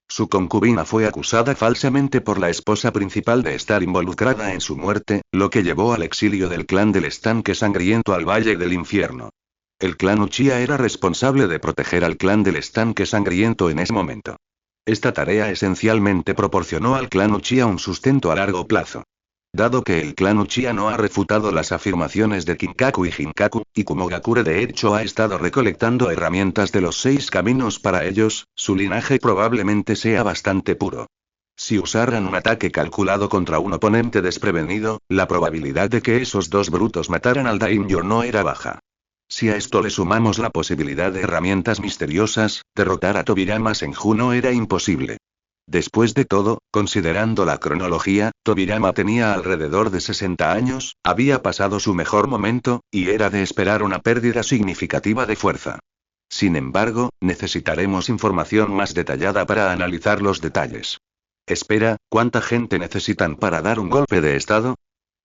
Su concubina fue acusada falsamente por la esposa principal de estar involucrada en su muerte, lo que llevó al exilio del clan del estanque sangriento al Valle del Infierno. El clan Uchiha era responsable de proteger al clan del estanque sangriento en ese momento. Esta tarea esencialmente proporcionó al clan Uchiha un sustento a largo plazo. Dado que el clan Uchiha no ha refutado las afirmaciones de Kinkaku y Jinkaku, y Kumogakure de hecho ha estado recolectando herramientas de los 6 caminos para ellos, su linaje probablemente sea bastante puro. Si usaran un ataque calculado contra un oponente desprevenido, la probabilidad de que esos 2 brutos mataran al daimyo no era baja. Si a esto le sumamos la posibilidad de herramientas misteriosas, derrotar a Tobirama Senju no era imposible. Después de todo, considerando la cronología, Tobirama tenía alrededor de 60 años, había pasado su mejor momento, y era de esperar una pérdida significativa de fuerza. Sin embargo, necesitaremos información más detallada para analizar los detalles. Espera, ¿cuánta gente necesitan para dar un golpe de estado?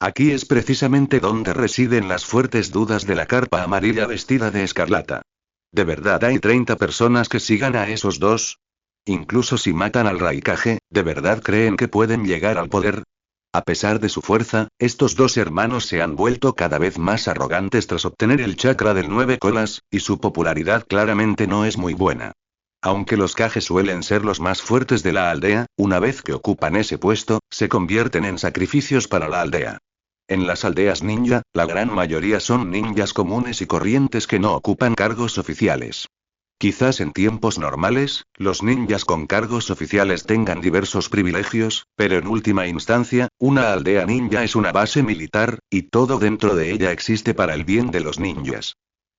Aquí es precisamente donde residen las fuertes dudas de la Carpa Amarilla vestida de escarlata. ¿De verdad hay 30 personas que sigan a esos dos? Incluso si matan al Raikage, ¿de verdad creen que pueden llegar al poder? A pesar de su fuerza, estos 2 hermanos se han vuelto cada vez más arrogantes tras obtener el chakra del 9 colas, y su popularidad claramente no es muy buena. Aunque los Kage suelen ser los más fuertes de la aldea, una vez que ocupan ese puesto, se convierten en sacrificios para la aldea. En las aldeas ninja, la gran mayoría son ninjas comunes y corrientes que no ocupan cargos oficiales. Quizás en tiempos normales, los ninjas con cargos oficiales tengan diversos privilegios, pero en última instancia, una aldea ninja es una base militar, y todo dentro de ella existe para el bien de los ninjas.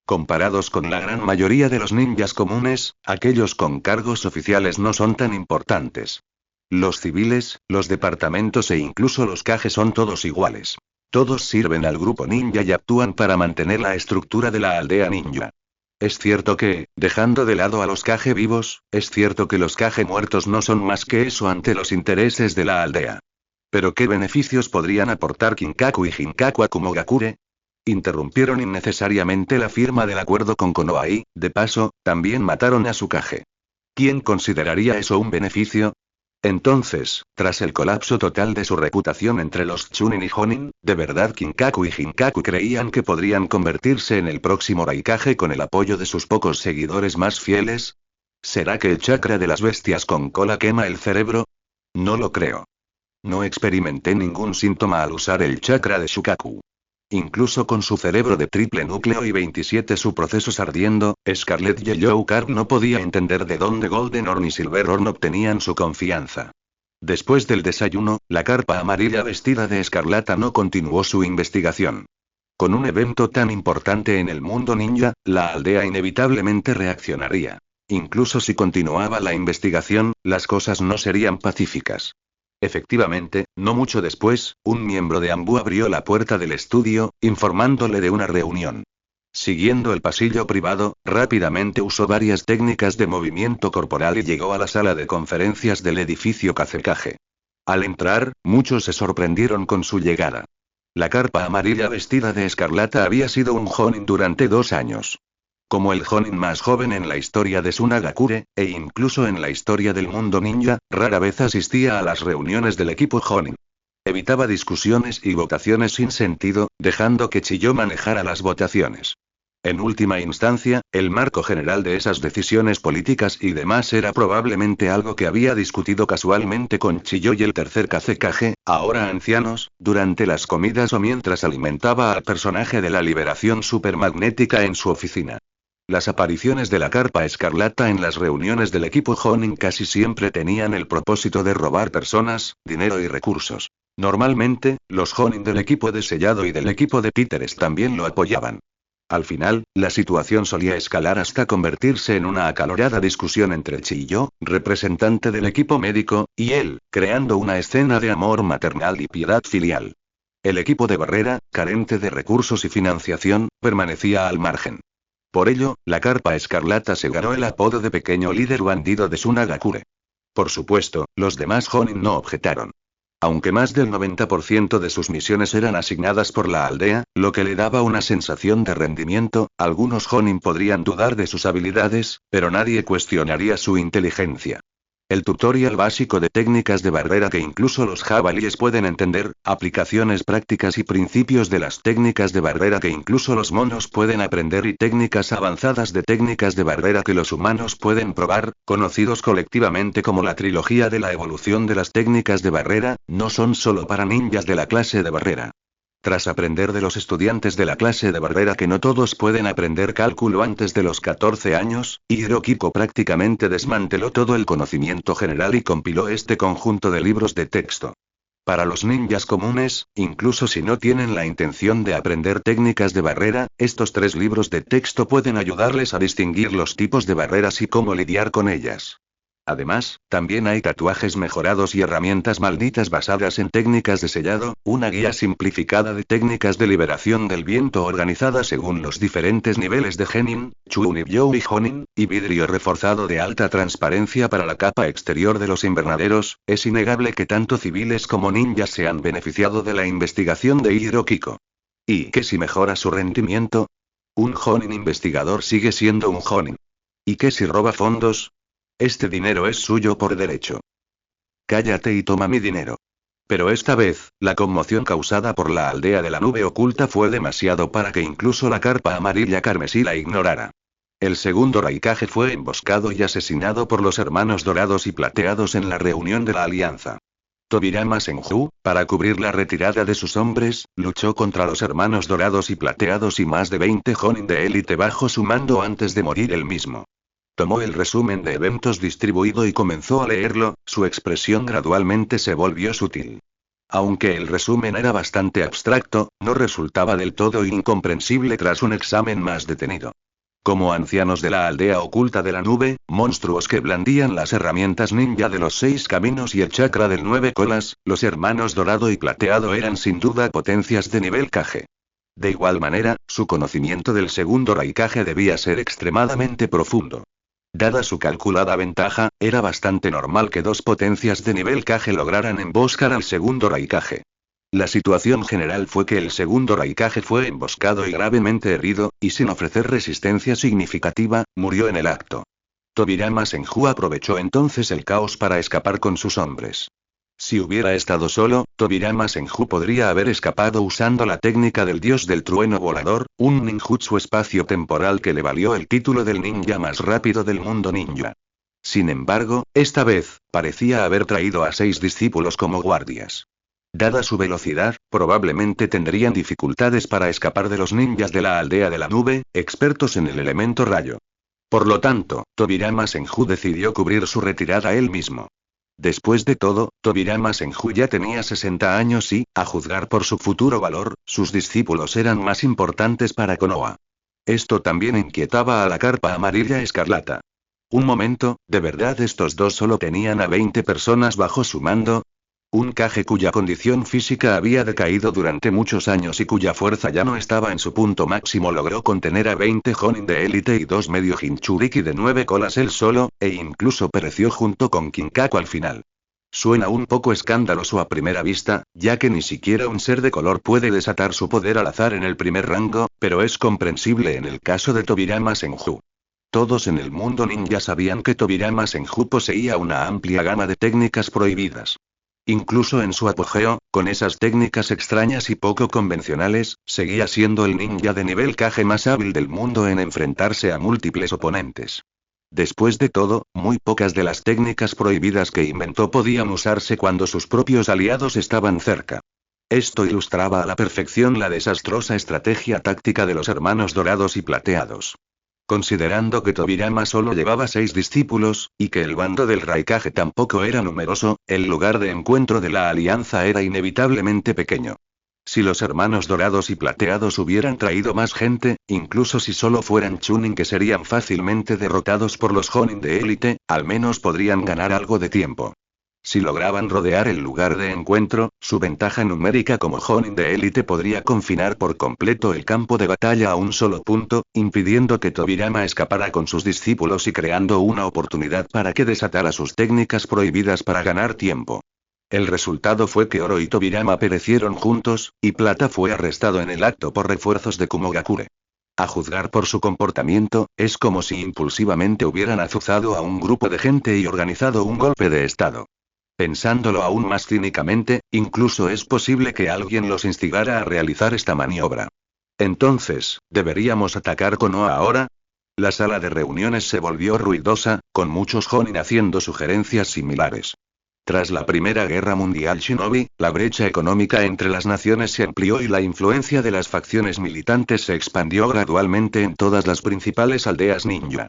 Comparados con la gran mayoría de los ninjas comunes, aquellos con cargos oficiales no son tan importantes. Los civiles, los departamentos e incluso los Kage son todos iguales. Todos sirven al grupo ninja y actúan para mantener la estructura de la aldea ninja. Es cierto que, dejando de lado a los Kage vivos, es cierto que los Kage muertos no son más que eso ante los intereses de la aldea. ¿Pero qué beneficios podrían aportar Kinkaku y Jinkaku a Kumogakure? Interrumpieron innecesariamente la firma del acuerdo con Konoha y, de paso, también mataron a su Kage. ¿Quién consideraría eso un beneficio? Entonces, tras el colapso total de su reputación entre los Chunin y Jonin, ¿de verdad Kinkaku y Jinkaku creían que podrían convertirse en el próximo Raikage con el apoyo de sus pocos seguidores más fieles? ¿Será que el chakra de las bestias con cola quema el cerebro? No lo creo. No experimenté ningún síntoma al usar el chakra de Shukaku. Incluso con su cerebro de triple núcleo y 27 subprocesos ardiendo, Scarlet y Yellow Card no podía entender de dónde Golden Horn y Silver Horn obtenían su confianza. Después del desayuno, la carpa amarilla vestida de escarlata no continuó su investigación. Con un evento tan importante en el mundo ninja, la aldea inevitablemente reaccionaría. Incluso si continuaba la investigación, las cosas no serían pacíficas. Efectivamente, no mucho después, un miembro de Ambu abrió la puerta del estudio, informándole de una reunión. Siguiendo el pasillo privado, rápidamente usó varias técnicas de movimiento corporal y llegó a la sala de conferencias del edificio Kazekage. Al entrar, muchos se sorprendieron con su llegada. La carpa amarilla vestida de escarlata había sido un Jonin durante 2 años. Como el Jonin más joven en la historia de Sunagakure, e incluso en la historia del mundo ninja, rara vez asistía a las reuniones del equipo Jonin. Evitaba discusiones y votaciones sin sentido, dejando que Chiyo manejara las votaciones. En última instancia, el marco general de esas decisiones políticas y demás era probablemente algo que había discutido casualmente con Chiyo y el tercer Kazekage, ahora ancianos, durante las comidas o mientras alimentaba al personaje de la liberación supermagnética en su oficina. Las apariciones de la carpa escarlata en las reuniones del equipo Jonin casi siempre tenían el propósito de robar personas, dinero y recursos. Normalmente, los Jonin del equipo de Sellado y del equipo de Títeres también lo apoyaban. Al final, la situación solía escalar hasta convertirse en una acalorada discusión entre Chiyo, representante del equipo médico, y él, creando una escena de amor maternal y piedad filial. El equipo de Barrera, carente de recursos y financiación, permanecía al margen. Por ello, la carpa escarlata se ganó el apodo de pequeño líder bandido de Sunagakure. Por supuesto, los demás Jonin no objetaron. Aunque más del 90% de sus misiones eran asignadas por la aldea, lo que le daba una sensación de rendimiento, algunos Jonin podrían dudar de sus habilidades, pero nadie cuestionaría su inteligencia. El tutorial básico de técnicas de barrera que incluso los jabalíes pueden entender, aplicaciones prácticas y principios de las técnicas de barrera que incluso los monos pueden aprender y técnicas avanzadas de técnicas de barrera que los humanos pueden probar, conocidos colectivamente como la trilogía de la evolución de las técnicas de barrera, no son solo para ninjas de la clase de barrera. Tras aprender de los estudiantes de la clase de barrera que no todos pueden aprender cálculo antes de los 14 años, Hirokiko prácticamente desmanteló todo el conocimiento general y compiló este conjunto de libros de texto. Para los ninjas comunes, incluso si no tienen la intención de aprender técnicas de barrera, estos 3 libros de texto pueden ayudarles a distinguir los tipos de barreras y cómo lidiar con ellas. Además, también hay tatuajes mejorados y herramientas malditas basadas en técnicas de sellado, una guía simplificada de técnicas de liberación del viento organizada según los diferentes niveles de Genin, Chunin-Byou y Jonin, y vidrio reforzado de alta transparencia para la capa exterior de los invernaderos. Es innegable que tanto civiles como ninjas se han beneficiado de la investigación de Hirokiko. ¿Y qué si mejora su rendimiento? Un Jonin investigador sigue siendo un Jonin. ¿Y qué si roba fondos? Este dinero es suyo por derecho. Cállate y toma mi dinero. Pero esta vez, la conmoción causada por la aldea de la nube oculta fue demasiado para que incluso la carpa amarilla carmesí la ignorara. El segundo Raikage fue emboscado y asesinado por los hermanos dorados y plateados en la reunión de la alianza. Tobirama Senju, para cubrir la retirada de sus hombres, luchó contra los hermanos dorados y plateados y más de 20 Jonin de élite bajo su mando antes de morir él mismo. Tomó el resumen de eventos distribuido y comenzó a leerlo, su expresión gradualmente se volvió sutil. Aunque el resumen era bastante abstracto, no resultaba del todo incomprensible tras un examen más detenido. Como ancianos de la aldea oculta de la nube, monstruos que blandían las herramientas ninja de los 6 caminos y el chakra del 9 colas, los hermanos dorado y plateado eran sin duda potencias de nivel Kage. De igual manera, su conocimiento del segundo Raikage debía ser extremadamente profundo. Dada su calculada ventaja, era bastante normal que 2 potencias de nivel Kage lograran emboscar al segundo Raikage. La situación general fue que el segundo Raikage fue emboscado y gravemente herido, y sin ofrecer resistencia significativa, murió en el acto. Tobirama Senju aprovechó entonces el caos para escapar con sus hombres. Si hubiera estado solo, Tobirama Senju podría haber escapado usando la técnica del dios del trueno volador, un ninjutsu espacio-temporal que le valió el título del ninja más rápido del mundo ninja. Sin embargo, esta vez, parecía haber traído a 6 discípulos como guardias. Dada su velocidad, probablemente tendrían dificultades para escapar de los ninjas de la aldea de la nube, expertos en el elemento rayo. Por lo tanto, Tobirama Senju decidió cubrir su retirada él mismo. Después de todo, Tobirama Senju ya tenía 60 años y, a juzgar por su futuro valor, sus discípulos eran más importantes para Konoha. Esto también inquietaba a la carpa amarilla escarlata. Un momento, ¿de verdad estos dos solo tenían a 20 personas bajo su mando? Un Kage cuya condición física había decaído durante muchos años y cuya fuerza ya no estaba en su punto máximo logró contener a 20 Jonin de élite y 2 medio Jinchuriki de 9 colas él solo, e incluso pereció junto con Kinkaku al final. Suena un poco escandaloso a primera vista, ya que ni siquiera un ser de color puede desatar su poder al azar en el primer rango, pero es comprensible en el caso de Tobirama Senju. Todos en el mundo ninja sabían que Tobirama Senju poseía una amplia gama de técnicas prohibidas. Incluso en su apogeo, con esas técnicas extrañas y poco convencionales, seguía siendo el ninja de nivel Kage más hábil del mundo en enfrentarse a múltiples oponentes. Después de todo, muy pocas de las técnicas prohibidas que inventó podían usarse cuando sus propios aliados estaban cerca. Esto ilustraba a la perfección la desastrosa estrategia táctica de los hermanos dorados y plateados. Considerando que Tobirama solo llevaba 6 discípulos, y que el bando del Raikage tampoco era numeroso, el lugar de encuentro de la alianza era inevitablemente pequeño. Si los hermanos dorados y plateados hubieran traído más gente, incluso si solo fueran Chunin que serían fácilmente derrotados por los Jonin de élite, al menos podrían ganar algo de tiempo. Si lograban rodear el lugar de encuentro, su ventaja numérica como Jonin de élite podría confinar por completo el campo de batalla a un solo punto, impidiendo que Tobirama escapara con sus discípulos y creando una oportunidad para que desatara sus técnicas prohibidas para ganar tiempo. El resultado fue que Oro y Tobirama perecieron juntos, y Plata fue arrestado en el acto por refuerzos de Kumogakure. A juzgar por su comportamiento, es como si impulsivamente hubieran azuzado a un grupo de gente y organizado un golpe de estado. Pensándolo aún más cínicamente, incluso es posible que alguien los instigara a realizar esta maniobra. Entonces, ¿deberíamos atacar Konoha ahora? La sala de reuniones se volvió ruidosa, con muchos Jonin haciendo sugerencias similares. Tras la Primera Guerra Mundial Shinobi, la brecha económica entre las naciones se amplió y la influencia de las facciones militantes se expandió gradualmente en todas las principales aldeas ninja.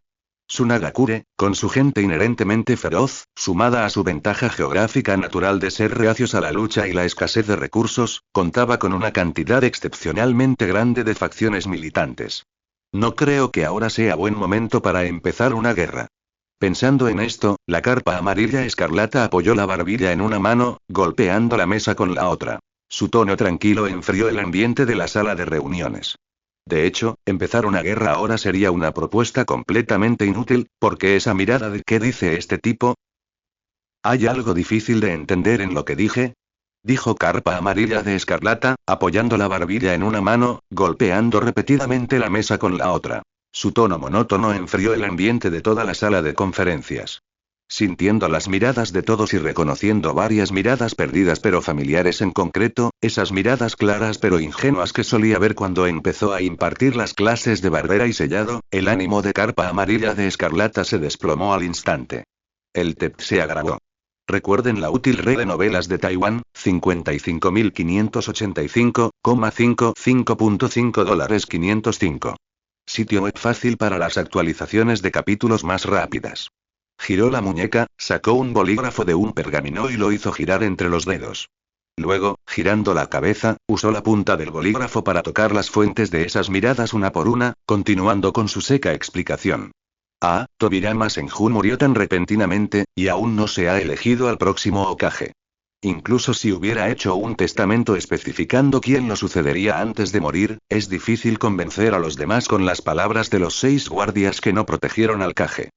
Tsunagakure, con su gente inherentemente feroz, sumada a su ventaja geográfica natural de ser reacios a la lucha y la escasez de recursos, contaba con una cantidad excepcionalmente grande de facciones militantes. No creo que ahora sea buen momento para empezar una guerra. Pensando en esto, la carpa amarilla escarlata apoyó la barbilla en una mano, golpeando la mesa con la otra. Su tono tranquilo enfrió el ambiente de la sala de reuniones. De hecho, empezar una guerra ahora sería una propuesta completamente inútil, porque esa mirada de ¿qué dice este tipo? ¿Hay algo difícil de entender en lo que dije? Dijo Carpa Amarilla de Escarlata, apoyando la barbilla en una mano, golpeando repetidamente la mesa con la otra. Su tono monótono enfrió el ambiente de toda la sala de conferencias. Sintiendo las miradas de todos y reconociendo varias miradas perdidas pero familiares en concreto, esas miradas claras pero ingenuas que solía ver cuando empezó a impartir las clases de barbera y sellado, el ánimo de Carpa Amarilla de Escarlata se desplomó al instante. El TEP se agravó. Recuerden la útil red de novelas de Taiwán, 55.585,55.5 dólares 505. Sitio web fácil para las actualizaciones de capítulos más rápidas. Giró la muñeca, sacó un bolígrafo de un pergamino y lo hizo girar entre los dedos. Luego, girando la cabeza, usó la punta del bolígrafo para tocar las fuentes de esas miradas una por una, continuando con su seca explicación. Tobirama Senju murió tan repentinamente, y aún no se ha elegido al próximo Hokage. Incluso si hubiera hecho un testamento especificando quién lo sucedería antes de morir, es difícil convencer a los demás con las palabras de los 6 guardias que no protegieron al Kage.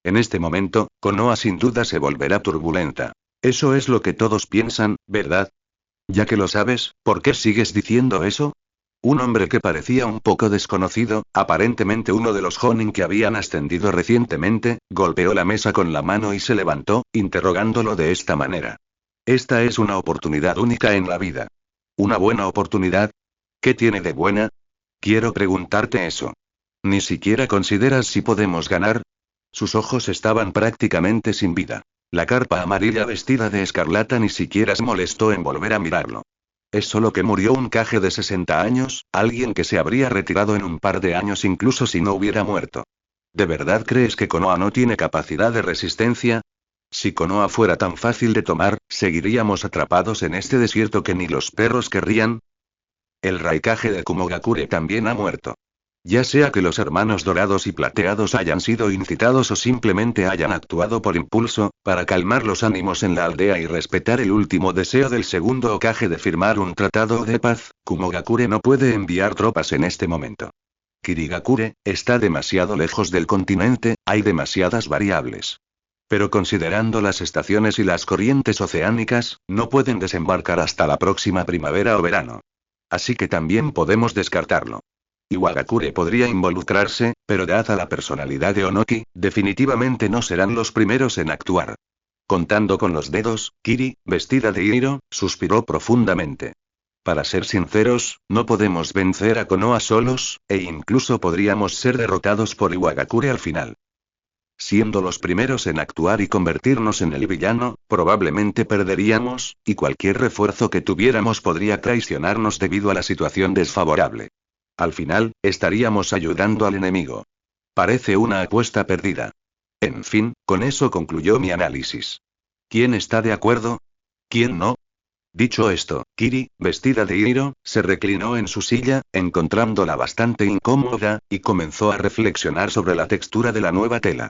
En este momento, Konoha sin duda se volverá turbulenta. Eso es lo que todos piensan, ¿verdad? Ya que lo sabes, ¿por qué sigues diciendo eso? Un hombre que parecía un poco desconocido, aparentemente uno de los Jonin que habían ascendido recientemente, golpeó la mesa con la mano y se levantó, interrogándolo de esta manera. Esta es una oportunidad única en la vida. ¿Una buena oportunidad? ¿Qué tiene de buena? Quiero preguntarte eso. ¿Ni siquiera consideras si podemos ganar? Sus ojos estaban prácticamente sin vida. La carpa amarilla vestida de escarlata ni siquiera se molestó en volver a mirarlo. Es solo que murió un Kage de 60 años, alguien que se habría retirado en un par de años incluso si no hubiera muerto. ¿De verdad crees que Konoha no tiene capacidad de resistencia? Si Konoha fuera tan fácil de tomar, ¿seguiríamos atrapados en este desierto que ni los perros querrían? El Raikage de Kumogakure también ha muerto. Ya sea que los hermanos dorados y plateados hayan sido incitados o simplemente hayan actuado por impulso, para calmar los ánimos en la aldea y respetar el último deseo del segundo Hokage de firmar un tratado de paz, Kumogakure no puede enviar tropas en este momento. Kirigakure está demasiado lejos del continente, hay demasiadas variables. Pero considerando las estaciones y las corrientes oceánicas, no pueden desembarcar hasta la próxima primavera o verano. Así que también podemos descartarlo. Iwagakure podría involucrarse, pero dada la personalidad de Onoki, definitivamente no serán los primeros en actuar. Contando con los dedos, Kiri, vestida de hiro, suspiró profundamente. Para ser sinceros, no podemos vencer a Konoha solos, e incluso podríamos ser derrotados por Iwagakure al final. Siendo los primeros en actuar y convertirnos en el villano, probablemente perderíamos, y cualquier refuerzo que tuviéramos podría traicionarnos debido a la situación desfavorable. Al final, estaríamos ayudando al enemigo. Parece una apuesta perdida. En fin, con eso concluyó mi análisis. ¿Quién está de acuerdo? ¿Quién no? Dicho esto, Kiri, vestida de hiro, se reclinó en su silla, encontrándola bastante incómoda, y comenzó a reflexionar sobre la textura de la nueva tela.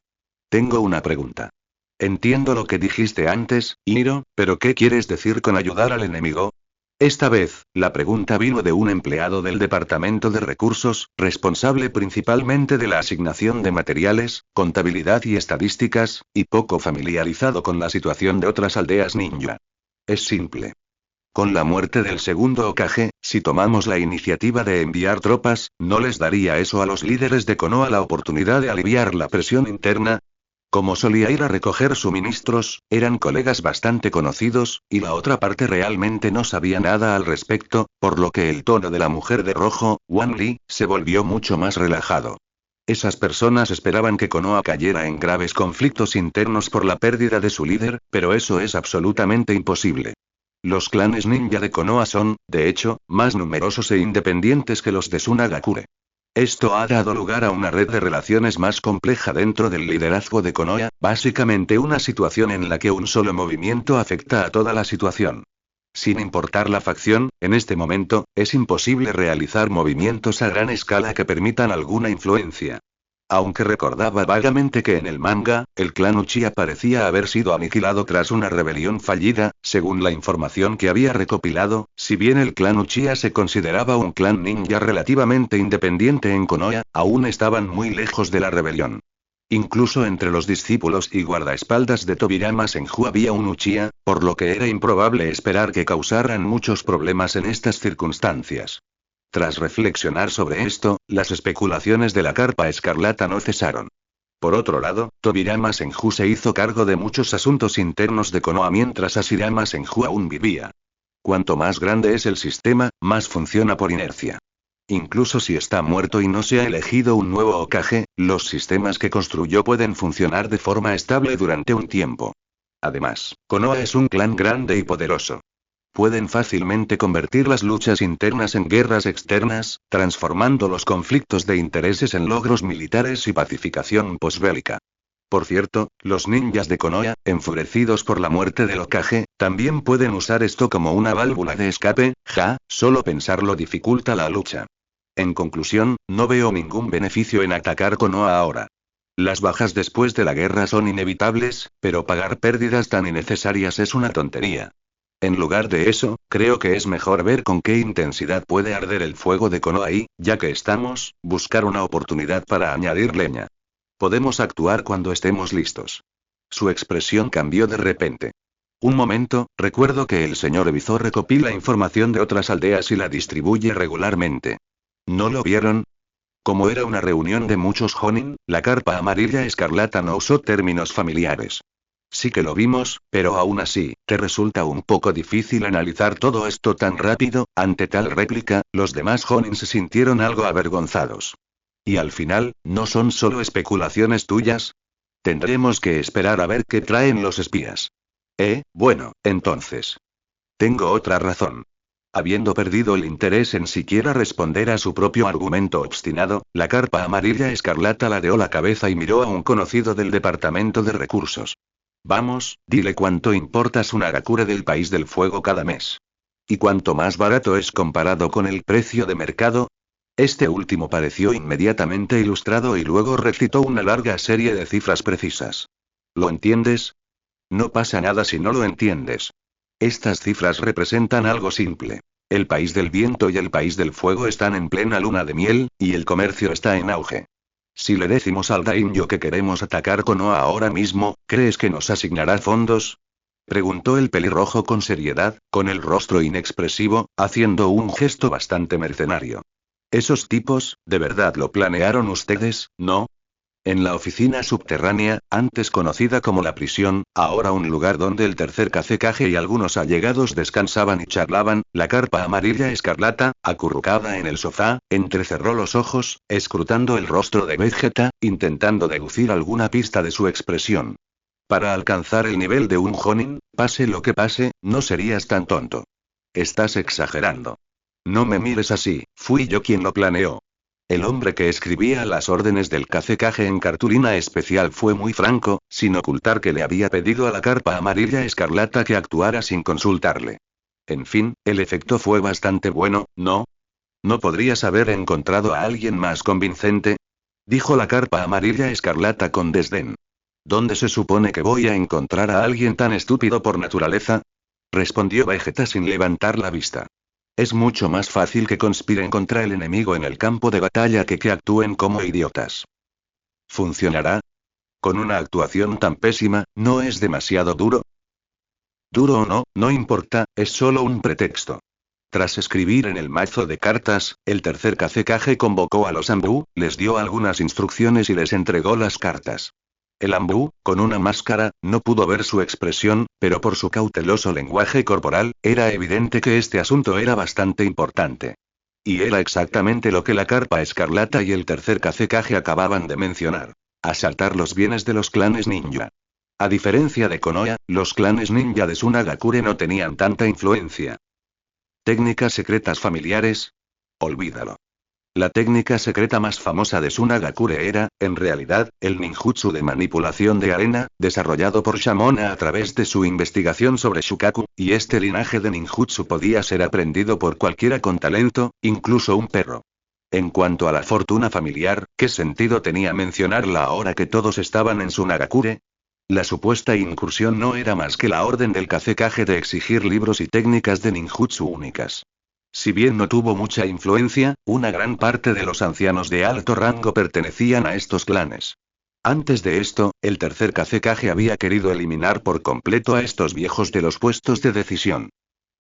Tengo una pregunta. Entiendo lo que dijiste antes, Hiro, pero ¿qué quieres decir con ayudar al enemigo? Esta vez, la pregunta vino de un empleado del Departamento de Recursos, responsable principalmente de la asignación de materiales, contabilidad y estadísticas, y poco familiarizado con la situación de otras aldeas ninja. Es simple. Con la muerte del segundo Hokage, si tomamos la iniciativa de enviar tropas, ¿no les daría eso a los líderes de Konoha la oportunidad de aliviar la presión interna? Como solía ir a recoger suministros, eran colegas bastante conocidos, y la otra parte realmente no sabía nada al respecto, por lo que el tono de la mujer de rojo, Wan Li, se volvió mucho más relajado. Esas personas esperaban que Konoha cayera en graves conflictos internos por la pérdida de su líder, pero eso es absolutamente imposible. Los clanes ninja de Konoha son, de hecho, más numerosos e independientes que los de Tsunagakure. Esto ha dado lugar a una red de relaciones más compleja dentro del liderazgo de Konoha, básicamente una situación en la que un solo movimiento afecta a toda la situación. Sin importar la facción, en este momento, es imposible realizar movimientos a gran escala que permitan alguna influencia. Aunque recordaba vagamente que en el manga, el clan Uchiha parecía haber sido aniquilado tras una rebelión fallida, según la información que había recopilado, si bien el clan Uchiha se consideraba un clan ninja relativamente independiente en Konoha, aún estaban muy lejos de la rebelión. Incluso entre los discípulos y guardaespaldas de Tobirama Senju había un Uchiha, por lo que era improbable esperar que causaran muchos problemas en estas circunstancias. Tras reflexionar sobre esto, las especulaciones de la carpa escarlata no cesaron. Por otro lado, Tobirama Senju se hizo cargo de muchos asuntos internos de Konoha mientras Hashirama Senju aún vivía. Cuanto más grande es el sistema, más funciona por inercia. Incluso si está muerto y no se ha elegido un nuevo Hokage, los sistemas que construyó pueden funcionar de forma estable durante un tiempo. Además, Konoha es un clan grande y poderoso. Pueden fácilmente convertir las luchas internas en guerras externas, transformando los conflictos de intereses en logros militares y pacificación posbélica. Por cierto, los ninjas de Konoha, enfurecidos por la muerte del Hokage, también pueden usar esto como una válvula de escape. Solo pensarlo dificulta la lucha. En conclusión, no veo ningún beneficio en atacar Konoha ahora. Las bajas después de la guerra son inevitables, pero pagar pérdidas tan innecesarias es una tontería. En lugar de eso, creo que es mejor ver con qué intensidad puede arder el fuego de Konoha y, ya que estamos, buscar una oportunidad para añadir leña. Podemos actuar cuando estemos listos. Su expresión cambió de repente. Un momento, recuerdo que el señor Ebizo recopila información de otras aldeas y la distribuye regularmente. ¿No lo vieron? Como era una reunión de muchos Jonin, la carpa amarilla escarlata no usó términos familiares. Sí que lo vimos, pero aún así, ¿te resulta un poco difícil analizar todo esto tan rápido? Ante tal réplica, los demás Jonin se sintieron algo avergonzados. Y al final, ¿no son solo especulaciones tuyas? Tendremos que esperar a ver qué traen los espías. Bueno, entonces. Tengo otra razón. Habiendo perdido el interés en siquiera responder a su propio argumento obstinado, la carpa amarilla escarlata ladeó la cabeza y miró a un conocido del Departamento de Recursos. Vamos, dile cuánto importa su Nagakure del País del Fuego cada mes. ¿Y cuánto más barato es comparado con el precio de mercado? Este último pareció inmediatamente ilustrado y luego recitó una larga serie de cifras precisas. ¿Lo entiendes? No pasa nada si no lo entiendes. Estas cifras representan algo simple. El País del Viento y el País del Fuego están en plena luna de miel, y el comercio está en auge. Si le decimos al daimyo que queremos atacar Konoha ahora mismo, ¿crees que nos asignará fondos? Preguntó el pelirrojo con seriedad, con el rostro inexpresivo, haciendo un gesto bastante mercenario. Esos tipos, ¿de verdad lo planearon ustedes, no? En la oficina subterránea, antes conocida como la prisión, ahora un lugar donde el tercer Kazekage y algunos allegados descansaban y charlaban, la carpa amarilla escarlata, acurrucada en el sofá, entrecerró los ojos, escrutando el rostro de Vegeta, intentando deducir alguna pista de su expresión. Para alcanzar el nivel de un Jonin, pase lo que pase, no serías tan tonto. Estás exagerando. No me mires así, fui yo quien lo planeó. El hombre que escribía las órdenes del Kazekage en cartulina especial fue muy franco, sin ocultar que le había pedido a la carpa amarilla escarlata que actuara sin consultarle. En fin, el efecto fue bastante bueno, ¿no? ¿No podrías haber encontrado a alguien más convincente? Dijo la carpa amarilla escarlata con desdén. ¿Dónde se supone que voy a encontrar a alguien tan estúpido por naturaleza? Respondió Vegeta sin levantar la vista. Es mucho más fácil que conspiren contra el enemigo en el campo de batalla que actúen como idiotas. ¿Funcionará? Con una actuación tan pésima, ¿no es demasiado duro? Duro o no, no importa, es solo un pretexto. Tras escribir en el mazo de cartas, el tercer Kazekage convocó a los Anbu, les dio algunas instrucciones y les entregó las cartas. El Anbu, con una máscara, no pudo ver su expresión, pero por su cauteloso lenguaje corporal, era evidente que este asunto era bastante importante. Y era exactamente lo que la carpa escarlata y el tercer Kazekage acababan de mencionar. Asaltar los bienes de los clanes ninja. A diferencia de Konoha, los clanes ninja de Sunagakure no tenían tanta influencia. ¿Técnicas secretas familiares? Olvídalo. La técnica secreta más famosa de Sunagakure era, en realidad, el ninjutsu de manipulación de arena, desarrollado por Shamona a través de su investigación sobre Shukaku, y este linaje de ninjutsu podía ser aprendido por cualquiera con talento, incluso un perro. En cuanto a la fortuna familiar, ¿qué sentido tenía mencionarla ahora que todos estaban en Sunagakure? La supuesta incursión no era más que la orden del Kazekage de exigir libros y técnicas de ninjutsu únicas. Si bien no tuvo mucha influencia, una gran parte de los ancianos de alto rango pertenecían a estos clanes. Antes de esto, el tercer Kazekage había querido eliminar por completo a estos viejos de los puestos de decisión.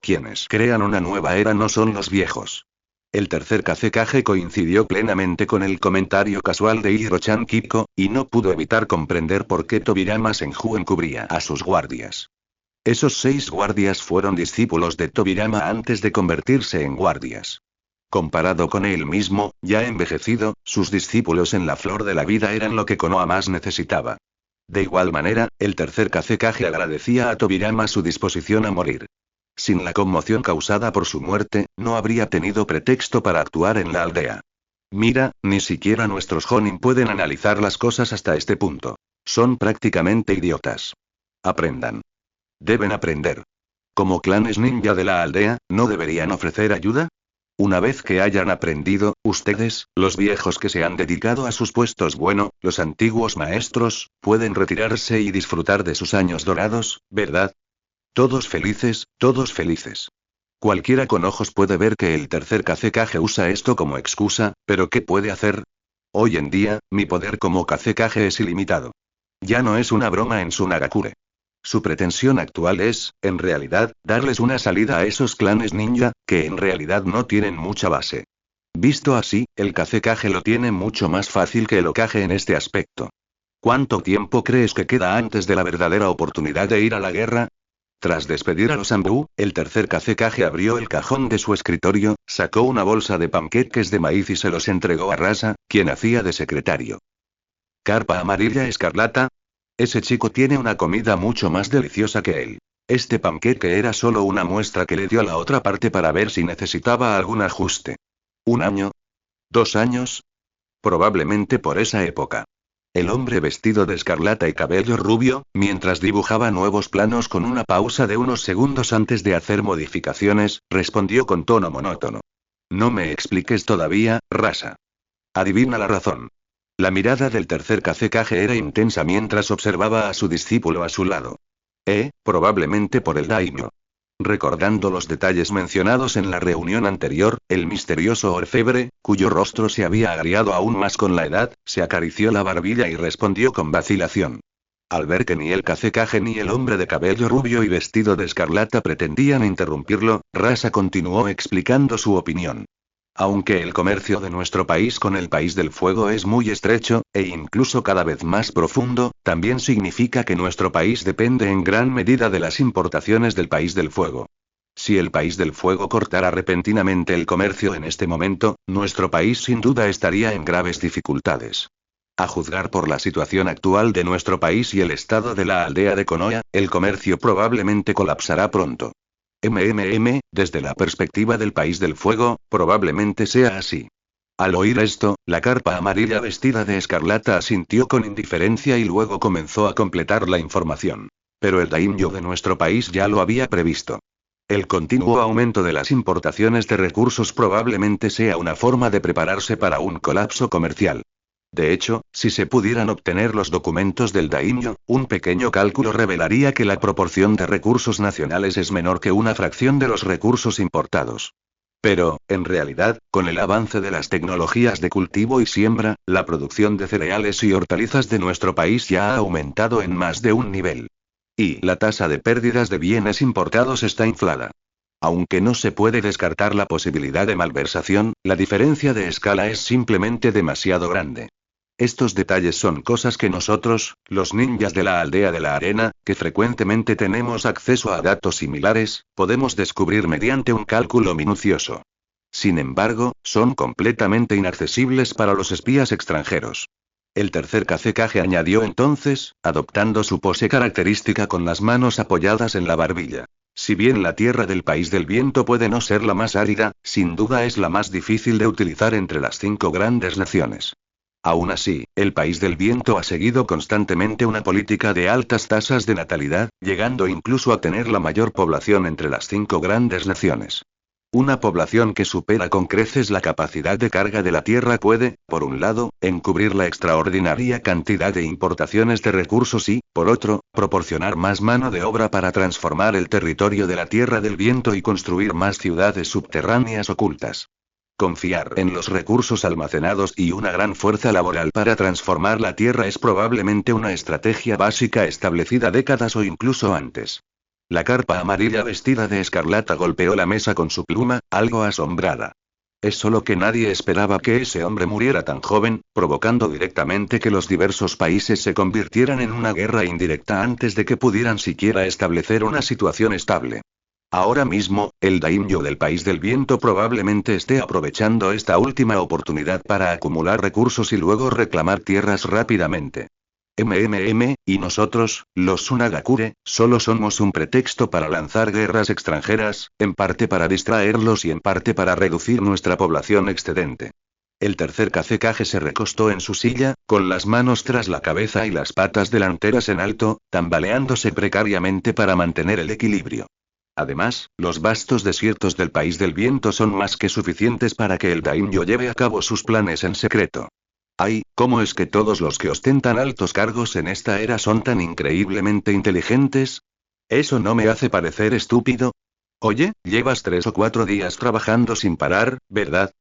Quienes crean una nueva era no son los viejos. El tercer Kazekage coincidió plenamente con el comentario casual de Hiro-chan Kiko, y no pudo evitar comprender por qué Tobirama Senju encubría a sus guardias. Esos 6 guardias fueron discípulos de Tobirama antes de convertirse en guardias. Comparado con él mismo, ya envejecido, sus discípulos en la flor de la vida eran lo que Konoha más necesitaba. De igual manera, el tercer Kazekage agradecía a Tobirama su disposición a morir. Sin la conmoción causada por su muerte, no habría tenido pretexto para actuar en la aldea. Mira, ni siquiera nuestros Jonin pueden analizar las cosas hasta este punto. Son prácticamente idiotas. Aprendan. Deben aprender. Como clanes ninja de la aldea, ¿no deberían ofrecer ayuda? Una vez que hayan aprendido, ustedes, los viejos que se han dedicado a sus puestos, bueno, los antiguos maestros, pueden retirarse y disfrutar de sus años dorados, ¿verdad? Todos felices, todos felices. Cualquiera con ojos puede ver que el tercer Kazekage usa esto como excusa, pero ¿qué puede hacer? Hoy en día, mi poder como Kazekage es ilimitado. Ya no es una broma en Sunagakure. Su pretensión actual es, en realidad, darles una salida a esos clanes ninja, que en realidad no tienen mucha base. Visto así, el Kazekage lo tiene mucho más fácil que el Hokage en este aspecto. ¿Cuánto tiempo crees que queda antes de la verdadera oportunidad de ir a la guerra? Tras despedir a los Anbu, el tercer Kazekage abrió el cajón de su escritorio, sacó una bolsa de panqueques de maíz y se los entregó a Rasa, quien hacía de secretario. Carpa amarilla escarlata. Ese chico tiene una comida mucho más deliciosa que él. Este panqueque era solo una muestra que le dio a la otra parte para ver si necesitaba algún ajuste. ¿Un año? ¿2 años? Probablemente por esa época. El hombre vestido de escarlata y cabello rubio, mientras dibujaba nuevos planos con una pausa de unos segundos antes de hacer modificaciones, respondió con tono monótono. No me expliques todavía, Rasa. Adivina la razón. La mirada del tercer Kazekage era intensa mientras observaba a su discípulo a su lado. Probablemente por el daimyo. Recordando los detalles mencionados en la reunión anterior, el misterioso orfebre, cuyo rostro se había agriado aún más con la edad, se acarició la barbilla y respondió con vacilación. Al ver que ni el Kazekage ni el hombre de cabello rubio y vestido de escarlata pretendían interrumpirlo, Rasa continuó explicando su opinión. Aunque el comercio de nuestro país con el país del fuego es muy estrecho, e incluso cada vez más profundo, también significa que nuestro país depende en gran medida de las importaciones del país del fuego. Si el país del fuego cortara repentinamente el comercio en este momento, nuestro país sin duda estaría en graves dificultades. A juzgar por la situación actual de nuestro país y el estado de la aldea de Konoha, el comercio probablemente colapsará pronto. Desde la perspectiva del país del fuego, probablemente sea así. Al oír esto, la carpa amarilla vestida de escarlata asintió con indiferencia y luego comenzó a completar la información. Pero el daimyo de nuestro país ya lo había previsto. El continuo aumento de las importaciones de recursos probablemente sea una forma de prepararse para un colapso comercial. De hecho, si se pudieran obtener los documentos del daimyo, un pequeño cálculo revelaría que la proporción de recursos nacionales es menor que una fracción de los recursos importados. Pero, en realidad, con el avance de las tecnologías de cultivo y siembra, la producción de cereales y hortalizas de nuestro país ya ha aumentado en más de un nivel. Y la tasa de pérdidas de bienes importados está inflada. Aunque no se puede descartar la posibilidad de malversación, la diferencia de escala es simplemente demasiado grande. Estos detalles son cosas que nosotros, los ninjas de la aldea de la arena, que frecuentemente tenemos acceso a datos similares, podemos descubrir mediante un cálculo minucioso. Sin embargo, son completamente inaccesibles para los espías extranjeros. El tercer Kazekage añadió entonces, adoptando su pose característica con las manos apoyadas en la barbilla. Si bien la tierra del país del viento puede no ser la más árida, sin duda es la más difícil de utilizar entre las 5 grandes naciones. Aún así, el país del viento ha seguido constantemente una política de altas tasas de natalidad, llegando incluso a tener la mayor población entre las 5 grandes naciones. Una población que supera con creces la capacidad de carga de la tierra puede, por un lado, encubrir la extraordinaria cantidad de importaciones de recursos y, por otro, proporcionar más mano de obra para transformar el territorio de la tierra del viento y construir más ciudades subterráneas ocultas. Confiar en los recursos almacenados y una gran fuerza laboral para transformar la tierra es probablemente una estrategia básica establecida décadas o incluso antes. La carpa amarilla vestida de escarlata golpeó la mesa con su pluma, algo asombrada. Es solo que nadie esperaba que ese hombre muriera tan joven, provocando directamente que los diversos países se convirtieran en una guerra indirecta antes de que pudieran siquiera establecer una situación estable. Ahora mismo, el daimyo del país del viento probablemente esté aprovechando esta última oportunidad para acumular recursos y luego reclamar tierras rápidamente. Y nosotros, los Tsunagakure, solo somos un pretexto para lanzar guerras extranjeras, en parte para distraerlos y en parte para reducir nuestra población excedente. El tercer Kazekage se recostó en su silla, con las manos tras la cabeza y las patas delanteras en alto, tambaleándose precariamente para mantener el equilibrio. Además, los vastos desiertos del país del viento son más que suficientes para que el daimyo lleve a cabo sus planes en secreto. Ay, ¿cómo es que todos los que ostentan altos cargos en esta era son tan increíblemente inteligentes? ¿Eso no me hace parecer estúpido? Oye, llevas 3 o 4 días trabajando sin parar, ¿verdad?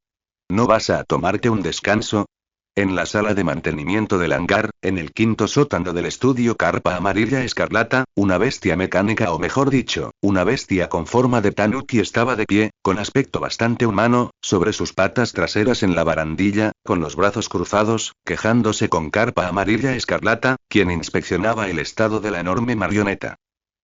¿No vas a tomarte un descanso? En la sala de mantenimiento del hangar, en el quinto sótano del estudio Carpa Amarilla Escarlata, una bestia mecánica o mejor dicho, una bestia con forma de tanuki estaba de pie, con aspecto bastante humano, sobre sus patas traseras en la barandilla, con los brazos cruzados, quejándose con Carpa Amarilla Escarlata, quien inspeccionaba el estado de la enorme marioneta.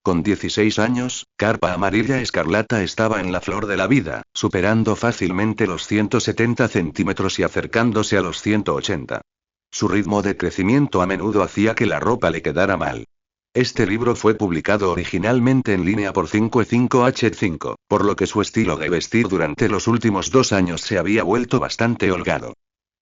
Con 16 años, Carpa Amarilla Escarlata estaba en la flor de la vida, superando fácilmente los 170 centímetros y acercándose a los 180. Su ritmo de crecimiento a menudo hacía que la ropa le quedara mal. Este libro fue publicado originalmente en línea por 5E5H5, por lo que su estilo de vestir durante los últimos 2 años se había vuelto bastante holgado.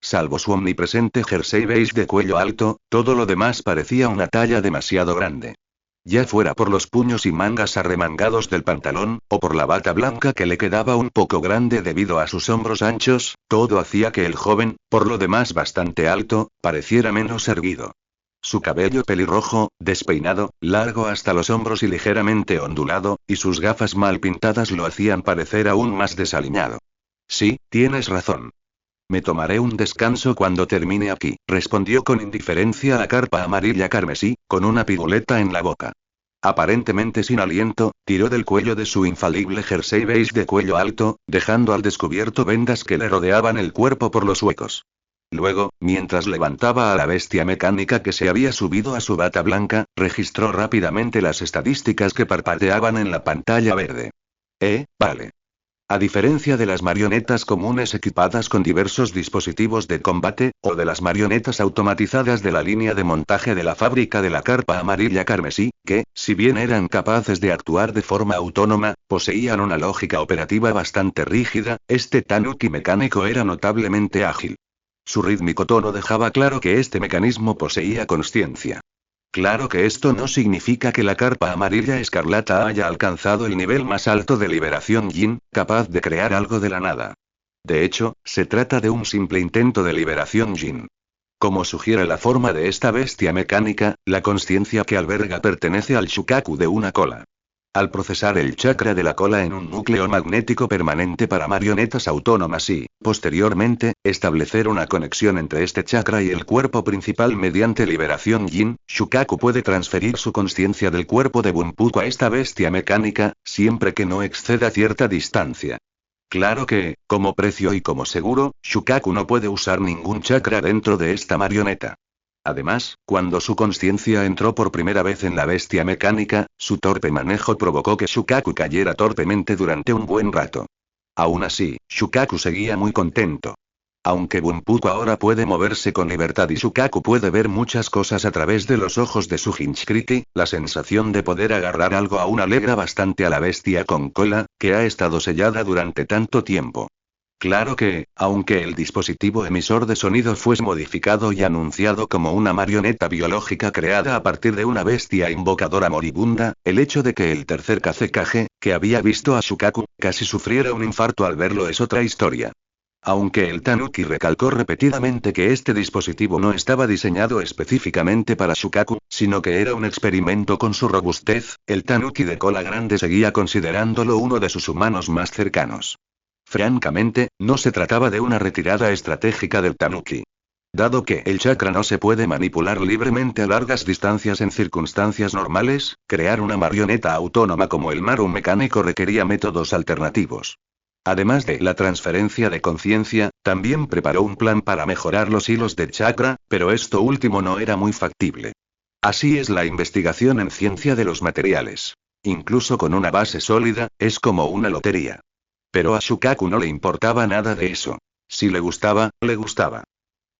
Salvo su omnipresente jersey beige de cuello alto, todo lo demás parecía una talla demasiado grande. Ya fuera por los puños y mangas arremangados del pantalón, o por la bata blanca que le quedaba un poco grande debido a sus hombros anchos, todo hacía que el joven, por lo demás bastante alto, pareciera menos erguido. Su cabello pelirrojo, despeinado, largo hasta los hombros y ligeramente ondulado, y sus gafas mal pintadas lo hacían parecer aún más desaliñado. Sí, tienes razón. Me tomaré un descanso cuando termine aquí, respondió con indiferencia la Carpa Amarilla Carmesí, con una piruleta en la boca. Aparentemente sin aliento, tiró del cuello de su infalible jersey beige de cuello alto, dejando al descubierto vendas que le rodeaban el cuerpo por los huecos. Luego, mientras levantaba a la bestia mecánica que se había subido a su bata blanca, registró rápidamente las estadísticas que parpadeaban en la pantalla verde. Vale. A diferencia de las marionetas comunes equipadas con diversos dispositivos de combate, o de las marionetas automatizadas de la línea de montaje de la fábrica de la Carpa Amarilla Carmesí, que, si bien eran capaces de actuar de forma autónoma, poseían una lógica operativa bastante rígida, este tanuki mecánico era notablemente ágil. Su rítmico tono dejaba claro que este mecanismo poseía consciencia. Claro que esto no significa que la Carpa Amarilla Escarlata haya alcanzado el nivel más alto de liberación Yin, capaz de crear algo de la nada. De hecho, se trata de un simple intento de liberación Yin. Como sugiere la forma de esta bestia mecánica, la consciencia que alberga pertenece al Shukaku de una cola. Al procesar el chakra de la cola en un núcleo magnético permanente para marionetas autónomas y, posteriormente, establecer una conexión entre este chakra y el cuerpo principal mediante liberación Yin, Shukaku puede transferir su consciencia del cuerpo de Bunpuku a esta bestia mecánica, siempre que no exceda cierta distancia. Claro que, como precio y como seguro, Shukaku no puede usar ningún chakra dentro de esta marioneta. Además, cuando su consciencia entró por primera vez en la bestia mecánica, su torpe manejo provocó que Shukaku cayera torpemente durante un buen rato. Aún así, Shukaku seguía muy contento. Aunque Bunpuku ahora puede moverse con libertad y Shukaku puede ver muchas cosas a través de los ojos de su Hinchkriki, la sensación de poder agarrar algo aún alegra bastante a la bestia con cola, que ha estado sellada durante tanto tiempo. Claro que, aunque el dispositivo emisor de sonido fuese modificado y anunciado como una marioneta biológica creada a partir de una bestia invocadora moribunda, el hecho de que el tercer Kazekage, que había visto a Shukaku, casi sufriera un infarto al verlo es otra historia. Aunque el Tanuki recalcó repetidamente que este dispositivo no estaba diseñado específicamente para Shukaku, sino que era un experimento con su robustez, el Tanuki de cola grande seguía considerándolo uno de sus humanos más cercanos. Francamente, no se trataba de una retirada estratégica del Tanuki. Dado que el chakra no se puede manipular libremente a largas distancias en circunstancias normales, crear una marioneta autónoma como el Maru mecánico requería métodos alternativos. Además de la transferencia de conciencia, también preparó un plan para mejorar los hilos de chakra, pero esto último no era muy factible. Así es la investigación en ciencia de los materiales. Incluso con una base sólida, es como una lotería. Pero a Shukaku no le importaba nada de eso. Si le gustaba, le gustaba.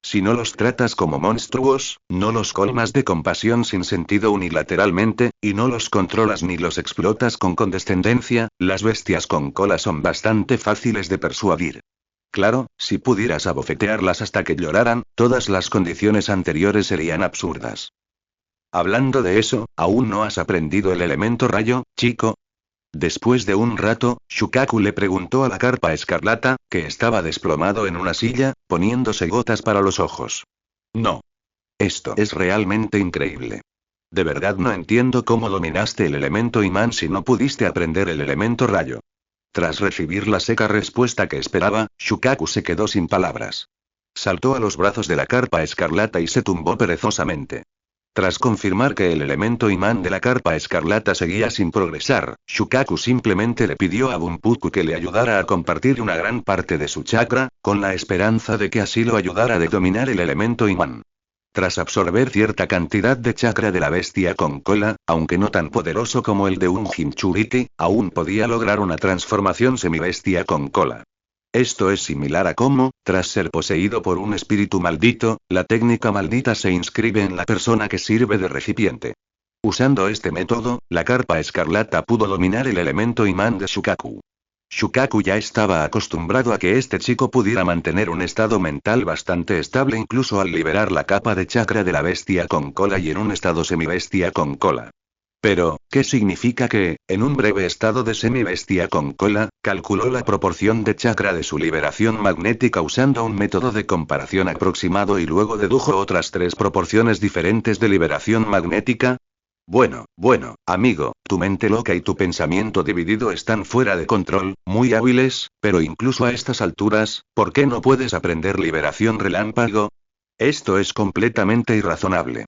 Si no los tratas como monstruos, no los colmas de compasión sin sentido unilateralmente, y no los controlas ni los explotas con condescendencia, las bestias con cola son bastante fáciles de persuadir. Claro, si pudieras abofetearlas hasta que lloraran, todas las condiciones anteriores serían absurdas. Hablando de eso, ¿aún no has aprendido el elemento rayo, chico? Después de un rato, Shukaku le preguntó a la carpa escarlata, que estaba desplomado en una silla, poniéndose gotas para los ojos. No. Esto es realmente increíble. De verdad no entiendo cómo dominaste el elemento imán si no pudiste aprender el elemento rayo. Tras recibir la seca respuesta que esperaba, Shukaku se quedó sin palabras. Saltó a los brazos de la carpa escarlata y se tumbó perezosamente. Tras confirmar que el elemento imán de la carpa escarlata seguía sin progresar, Shukaku simplemente le pidió a Bunpuku que le ayudara a compartir una gran parte de su chakra, con la esperanza de que así lo ayudara a dominar el elemento imán. Tras absorber cierta cantidad de chakra de la bestia con cola, aunque no tan poderoso como el de un Jinchuriki, aún podía lograr una transformación semibestia con cola. Esto es similar a cómo, tras ser poseído por un espíritu maldito, la técnica maldita se inscribe en la persona que sirve de recipiente. Usando este método, la carpa escarlata pudo dominar el elemento imán de Shukaku. Shukaku ya estaba acostumbrado a que este chico pudiera mantener un estado mental bastante estable incluso al liberar la capa de chakra de la bestia con cola y en un estado semibestia con cola. Pero, ¿qué significa que, en un breve estado de semibestia con cola, calculó la proporción de chakra de su liberación magnética usando un método de comparación aproximado y luego dedujo otras 3 proporciones diferentes de liberación magnética? Bueno, amigo, tu mente loca y tu pensamiento dividido están fuera de control, muy hábiles, pero incluso a estas alturas, ¿por qué no puedes aprender liberación relámpago? Esto es completamente irrazonable.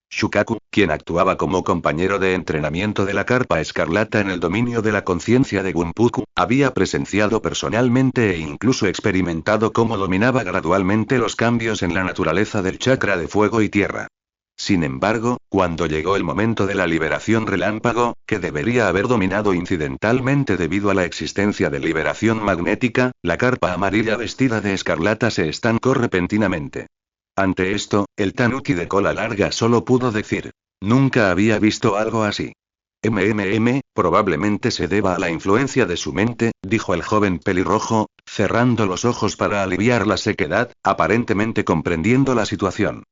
Shukaku, quien actuaba como compañero de entrenamiento de la carpa escarlata en el dominio de la conciencia de Bunpuku, había presenciado personalmente e incluso experimentado cómo dominaba gradualmente los cambios en la naturaleza del chakra de fuego y tierra. Sin embargo, cuando llegó el momento de la liberación relámpago, que debería haber dominado incidentalmente debido a la existencia de liberación magnética, la carpa amarilla vestida de escarlata se estancó repentinamente. Ante esto, el tanuki de cola larga solo pudo decir: nunca había visto algo así. Probablemente se deba a la influencia de su mente, dijo el joven pelirrojo, cerrando los ojos para aliviar la sequedad, aparentemente comprendiendo la situación.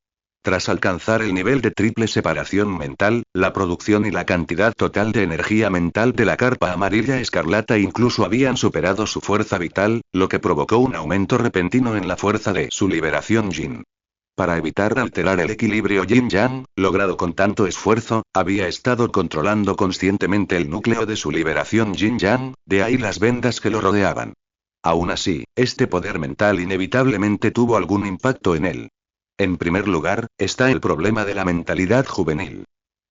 Tras alcanzar el nivel de triple separación mental, la producción y la cantidad total de energía mental de la carpa amarilla escarlata incluso habían superado su fuerza vital, lo que provocó un aumento repentino en la fuerza de su liberación yin. Para evitar alterar el equilibrio yin-yang, logrado con tanto esfuerzo, había estado controlando conscientemente el núcleo de su liberación yin-yang, de ahí las vendas que lo rodeaban. Aún así, este poder mental inevitablemente tuvo algún impacto en él. En primer lugar, está el problema de la mentalidad juvenil.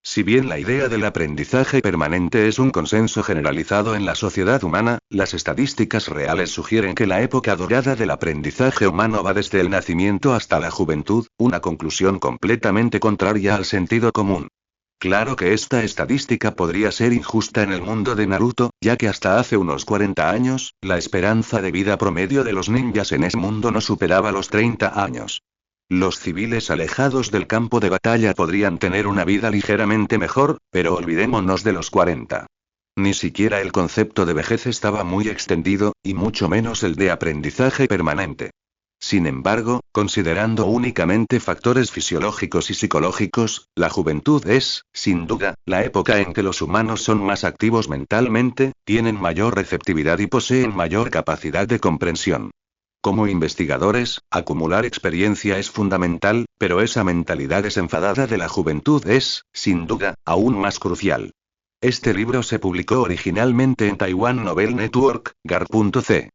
Si bien la idea del aprendizaje permanente es un consenso generalizado en la sociedad humana, las estadísticas reales sugieren que la época dorada del aprendizaje humano va desde el nacimiento hasta la juventud, una conclusión completamente contraria al sentido común. Claro que esta estadística podría ser injusta en el mundo de Naruto, ya que hasta hace unos 40 años, la esperanza de vida promedio de los ninjas en ese mundo no superaba los 30 años. Los civiles alejados del campo de batalla podrían tener una vida ligeramente mejor, pero olvidémonos de los 40. Ni siquiera el concepto de vejez estaba muy extendido, y mucho menos el de aprendizaje permanente. Sin embargo, considerando únicamente factores fisiológicos y psicológicos, la juventud es, sin duda, la época en que los humanos son más activos mentalmente, tienen mayor receptividad y poseen mayor capacidad de comprensión. Como investigadores, acumular experiencia es fundamental, pero esa mentalidad desenfadada de la juventud es, sin duda, aún más crucial. Este libro se publicó originalmente en Taiwan Novel Network, gar.c.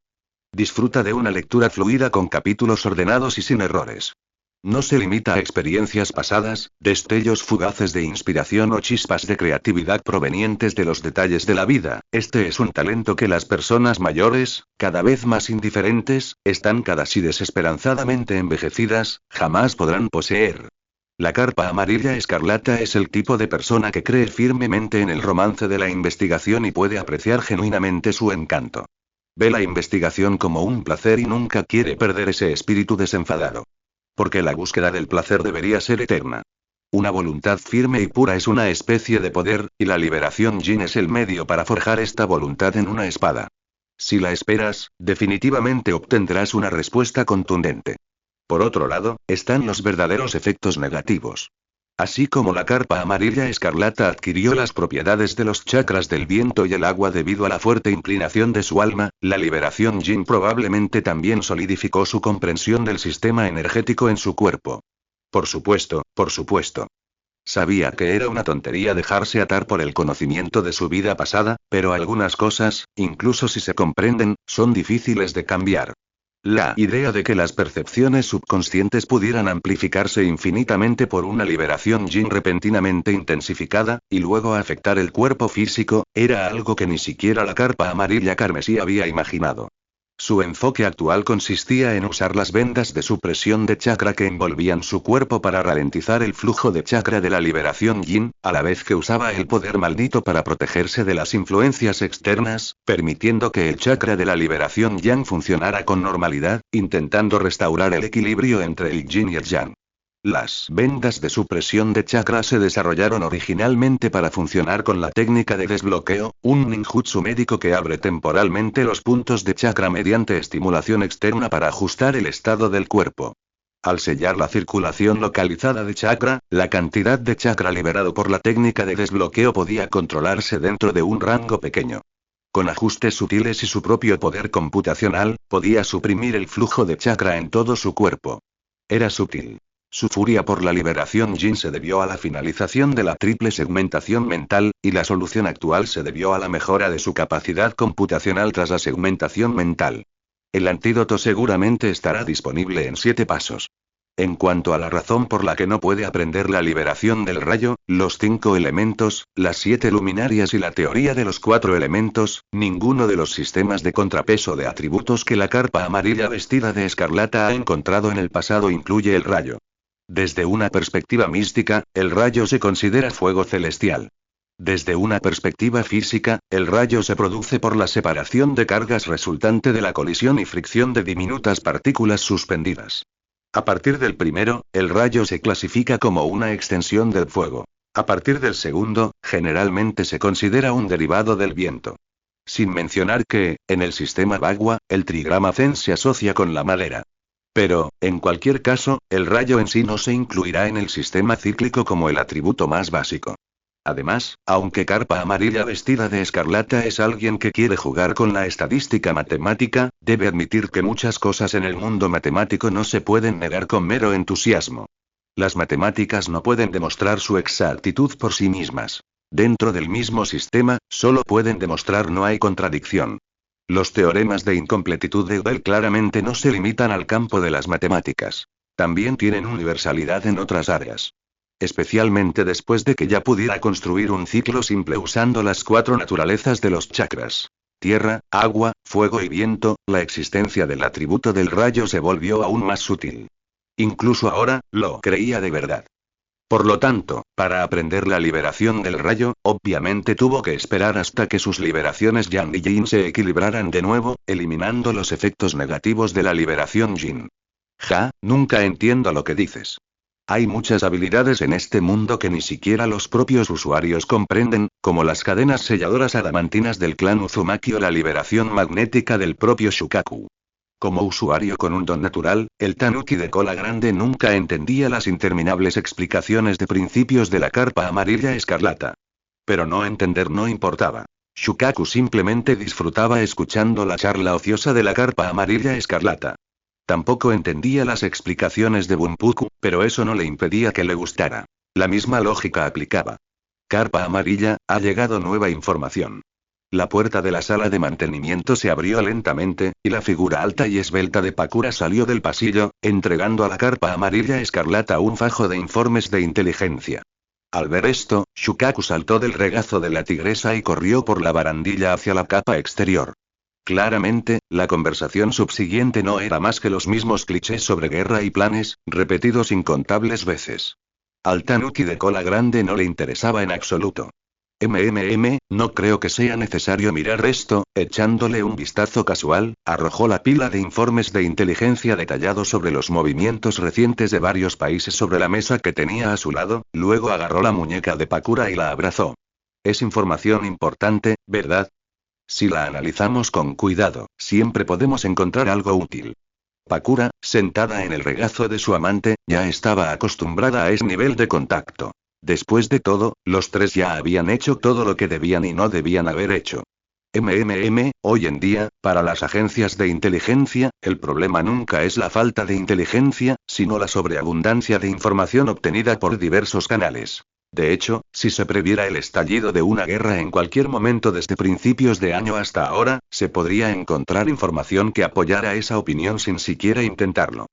Disfruta de una lectura fluida con capítulos ordenados y sin errores. No se limita a experiencias pasadas, destellos fugaces de inspiración o chispas de creatividad provenientes de los detalles de la vida. Este es un talento que las personas mayores, cada vez más indiferentes, estancadas y desesperanzadamente envejecidas, jamás podrán poseer. La carpa amarilla escarlata es el tipo de persona que cree firmemente en el romance de la investigación y puede apreciar genuinamente su encanto. Ve la investigación como un placer y nunca quiere perder ese espíritu desenfadado. Porque la búsqueda del placer debería ser eterna. Una voluntad firme y pura es una especie de poder, y la liberación Yin es el medio para forjar esta voluntad en una espada. Si la esperas, definitivamente obtendrás una respuesta contundente. Por otro lado, están los verdaderos efectos negativos. Así como la carpa amarilla escarlata adquirió las propiedades de los chakras del viento y el agua debido a la fuerte inclinación de su alma, la liberación Yin probablemente también solidificó su comprensión del sistema energético en su cuerpo. Por supuesto, por supuesto. Sabía que era una tontería dejarse atar por el conocimiento de su vida pasada, pero algunas cosas, incluso si se comprenden, son difíciles de cambiar. La idea de que las percepciones subconscientes pudieran amplificarse infinitamente por una liberación Yin repentinamente intensificada, y luego afectar el cuerpo físico, era algo que ni siquiera la carpa amarilla carmesí había imaginado. Su enfoque actual consistía en usar las vendas de supresión de chakra que envolvían su cuerpo para ralentizar el flujo de chakra de la liberación Yin, a la vez que usaba el poder maldito para protegerse de las influencias externas, permitiendo que el chakra de la liberación Yang funcionara con normalidad, intentando restaurar el equilibrio entre el Yin y el Yang. Las vendas de supresión de chakra se desarrollaron originalmente para funcionar con la técnica de desbloqueo, un ninjutsu médico que abre temporalmente los puntos de chakra mediante estimulación externa para ajustar el estado del cuerpo. Al sellar la circulación localizada de chakra, la cantidad de chakra liberado por la técnica de desbloqueo podía controlarse dentro de un rango pequeño. Con ajustes sutiles y su propio poder computacional, podía suprimir el flujo de chakra en todo su cuerpo. Era sutil. Su furia por la liberación Yin se debió a la finalización de la triple segmentación mental, y la solución actual se debió a la mejora de su capacidad computacional tras la segmentación mental. El antídoto seguramente estará disponible en 7 pasos. En cuanto a la razón por la que no puede aprender la liberación del rayo, los 5 elementos, las 7 luminarias y la teoría de los 4 elementos, ninguno de los sistemas de contrapeso de atributos que la carpa amarilla vestida de escarlata ha encontrado en el pasado incluye el rayo. Desde una perspectiva mística, el rayo se considera fuego celestial. Desde una perspectiva física, el rayo se produce por la separación de cargas resultante de la colisión y fricción de diminutas partículas suspendidas. A partir del primero, el rayo se clasifica como una extensión del fuego. A partir del segundo, generalmente se considera un derivado del viento. Sin mencionar que, en el sistema Bagua, el trigrama Zen se asocia con la madera. Pero, en cualquier caso, el rayo en sí no se incluirá en el sistema cíclico como el atributo más básico. Además, aunque carpa amarilla vestida de escarlata es alguien que quiere jugar con la estadística matemática, debe admitir que muchas cosas en el mundo matemático no se pueden negar con mero entusiasmo. Las matemáticas no pueden demostrar su exactitud por sí mismas. Dentro del mismo sistema, solo pueden demostrar no hay contradicción. Los teoremas de incompletitud de Gödel claramente no se limitan al campo de las matemáticas. También tienen universalidad en otras áreas. Especialmente después de que ya pudiera construir un ciclo simple usando las 4 naturalezas de los chakras. Tierra, agua, fuego y viento, la existencia del atributo del rayo se volvió aún más sutil. Incluso ahora, lo creía de verdad. Por lo tanto, para aprender la liberación del rayo, obviamente tuvo que esperar hasta que sus liberaciones Yang y Yin se equilibraran de nuevo, eliminando los efectos negativos de la liberación Yin. Nunca entiendo lo que dices. Hay muchas habilidades en este mundo que ni siquiera los propios usuarios comprenden, como las cadenas selladoras adamantinas del clan Uzumaki o la liberación magnética del propio Shukaku. Como usuario con un don natural, el tanuki de cola grande nunca entendía las interminables explicaciones de principios de la carpa amarilla escarlata. Pero no entender no importaba. Shukaku simplemente disfrutaba escuchando la charla ociosa de la carpa amarilla escarlata. Tampoco entendía las explicaciones de Bunpuku, pero eso no le impedía que le gustara. La misma lógica aplicaba. Carpa amarilla, ha llegado nueva información. La puerta de la sala de mantenimiento se abrió lentamente, y la figura alta y esbelta de Pakura salió del pasillo, entregando a la carpa amarilla escarlata un fajo de informes de inteligencia. Al ver esto, Shukaku saltó del regazo de la tigresa y corrió por la barandilla hacia la capa exterior. Claramente, la conversación subsiguiente no era más que los mismos clichés sobre guerra y planes, repetidos incontables veces. Al tanuki de cola grande no le interesaba en absoluto. No creo que sea necesario mirar esto. Echándole un vistazo casual, arrojó la pila de informes de inteligencia detallados sobre los movimientos recientes de varios países sobre la mesa que tenía a su lado, luego agarró la muñeca de Pakura y la abrazó. Es información importante, ¿verdad? Si la analizamos con cuidado, siempre podemos encontrar algo útil. Pakura, sentada en el regazo de su amante, ya estaba acostumbrada a ese nivel de contacto. Después de todo, los tres ya habían hecho todo lo que debían y no debían haber hecho. Hoy en día, para las agencias de inteligencia, el problema nunca es la falta de inteligencia, sino la sobreabundancia de información obtenida por diversos canales. De hecho, si se previera el estallido de una guerra en cualquier momento desde principios de año hasta ahora, se podría encontrar información que apoyara esa opinión sin siquiera intentarlo.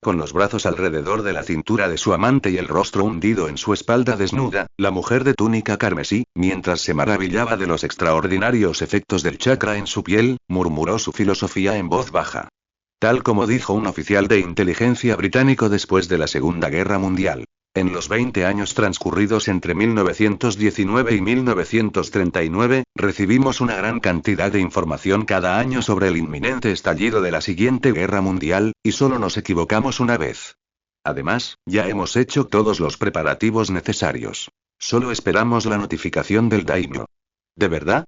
Con los brazos alrededor de la cintura de su amante y el rostro hundido en su espalda desnuda, la mujer de túnica carmesí, mientras se maravillaba de los extraordinarios efectos del chakra en su piel, murmuró su filosofía en voz baja. Tal como dijo un oficial de inteligencia británico después de la Segunda Guerra Mundial. En los 20 años transcurridos entre 1919 y 1939, recibimos una gran cantidad de información cada año sobre el inminente estallido de la siguiente guerra mundial, y solo nos equivocamos una vez. Además, ya hemos hecho todos los preparativos necesarios. Solo esperamos la notificación del daimyo. ¿De verdad?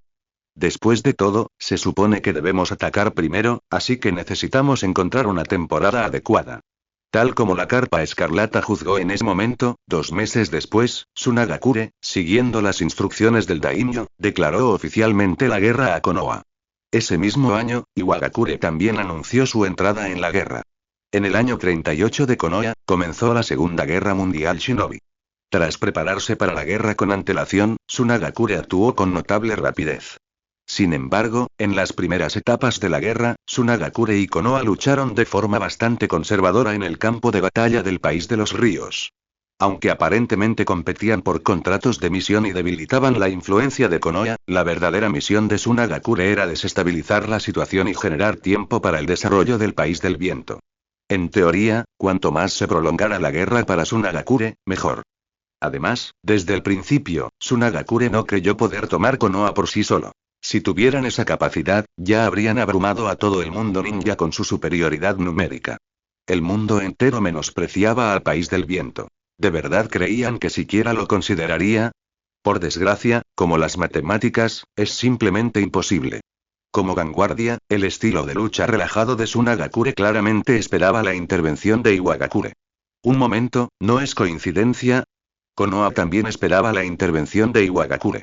Después de todo, se supone que debemos atacar primero, así que necesitamos encontrar una temporada adecuada. Tal como la Carpa Escarlata juzgó en ese momento, 2 meses después, Tsunagakure, siguiendo las instrucciones del daimyo, declaró oficialmente la guerra a Konoha. Ese mismo año, Iwagakure también anunció su entrada en la guerra. En el año 38 de Konoha, comenzó la Segunda Guerra Mundial Shinobi. Tras prepararse para la guerra con antelación, Tsunagakure actuó con notable rapidez. Sin embargo, en las primeras etapas de la guerra, Tsunagakure y Konoha lucharon de forma bastante conservadora en el campo de batalla del país de los ríos. Aunque aparentemente competían por contratos de misión y debilitaban la influencia de Konoha, la verdadera misión de Tsunagakure era desestabilizar la situación y generar tiempo para el desarrollo del país del viento. En teoría, cuanto más se prolongara la guerra para Tsunagakure, mejor. Además, desde el principio, Tsunagakure no creyó poder tomar Konoha por sí solo. Si tuvieran esa capacidad, ya habrían abrumado a todo el mundo ninja con su superioridad numérica. El mundo entero menospreciaba al país del viento. ¿De verdad creían que siquiera lo consideraría? Por desgracia, como las matemáticas, es simplemente imposible. Como vanguardia, el estilo de lucha relajado de Tsunagakure claramente esperaba la intervención de Iwagakure. Un momento, ¿no es coincidencia? Konoha también esperaba la intervención de Iwagakure.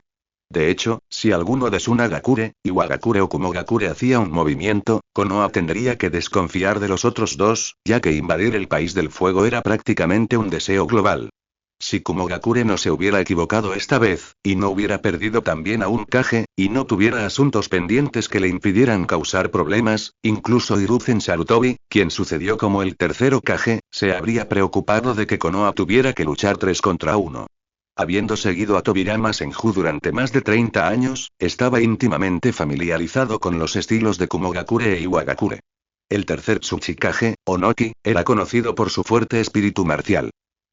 De hecho, si alguno de Tsunagakure, Iwagakure o Kumogakure hacía un movimiento, Konoha tendría que desconfiar de los otros dos, ya que invadir el país del fuego era prácticamente un deseo global. Si Kumogakure no se hubiera equivocado esta vez, y no hubiera perdido también a un Kage, y no tuviera asuntos pendientes que le impidieran causar problemas, incluso Hiruzen Sarutobi, quien sucedió como el tercero Kage, se habría preocupado de que Konoha tuviera que luchar 3 contra 1. Habiendo seguido a Tobirama Senju durante más de 30 años, estaba íntimamente familiarizado con los estilos de Kumogakure e Iwagakure. El tercer Tsuchikage, Onoki, era conocido por su fuerte espíritu marcial.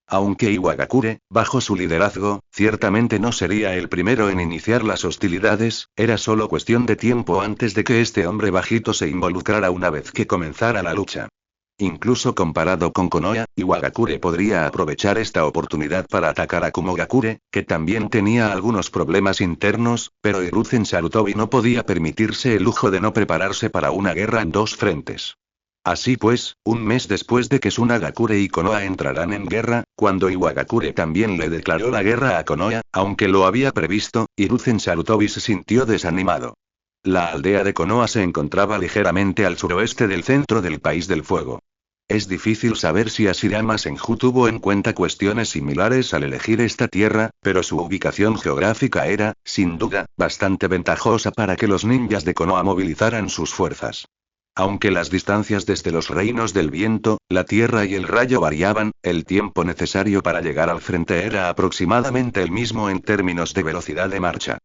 Aunque Iwagakure, bajo su liderazgo, ciertamente no sería el primero en iniciar las hostilidades, era solo cuestión de tiempo antes de que este hombre bajito se involucrara una vez que comenzara la lucha. Incluso comparado con Konoha, Iwagakure podría aprovechar esta oportunidad para atacar a Kumogakure, que también tenía algunos problemas internos, pero Hiruzen Sarutobi no podía permitirse el lujo de no prepararse para una guerra en 2 frentes. Así pues, un mes después de que Tsunagakure y Konoha entraran en guerra, cuando Iwagakure también le declaró la guerra a Konoha, aunque lo había previsto, Hiruzen Sarutobi se sintió desanimado. La aldea de Konoha se encontraba ligeramente al suroeste del centro del país del fuego. Es difícil saber si Hashirama Senju tuvo en cuenta cuestiones similares al elegir esta tierra, pero su ubicación geográfica era, sin duda, bastante ventajosa para que los ninjas de Konoha movilizaran sus fuerzas. Aunque las distancias desde los reinos del viento, la tierra y el rayo variaban, el tiempo necesario para llegar al frente era aproximadamente el mismo en términos de velocidad de marcha.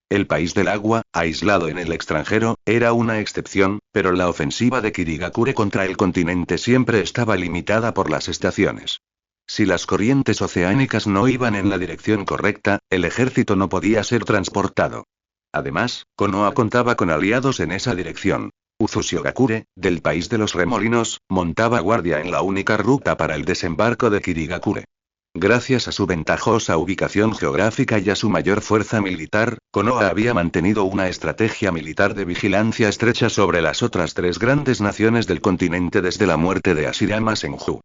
El país del agua, aislado en el extranjero, era una excepción, pero la ofensiva de Kirigakure contra el continente siempre estaba limitada por las estaciones. Si las corrientes oceánicas no iban en la dirección correcta, el ejército no podía ser transportado. Además, Konoha contaba con aliados en esa dirección. Uzushigakure, del país de los remolinos, montaba guardia en la única ruta para el desembarco de Kirigakure. Gracias a su ventajosa ubicación geográfica y a su mayor fuerza militar, Konoha había mantenido una estrategia militar de vigilancia estrecha sobre las otras tres grandes naciones del continente desde la muerte de Hashirama Senju.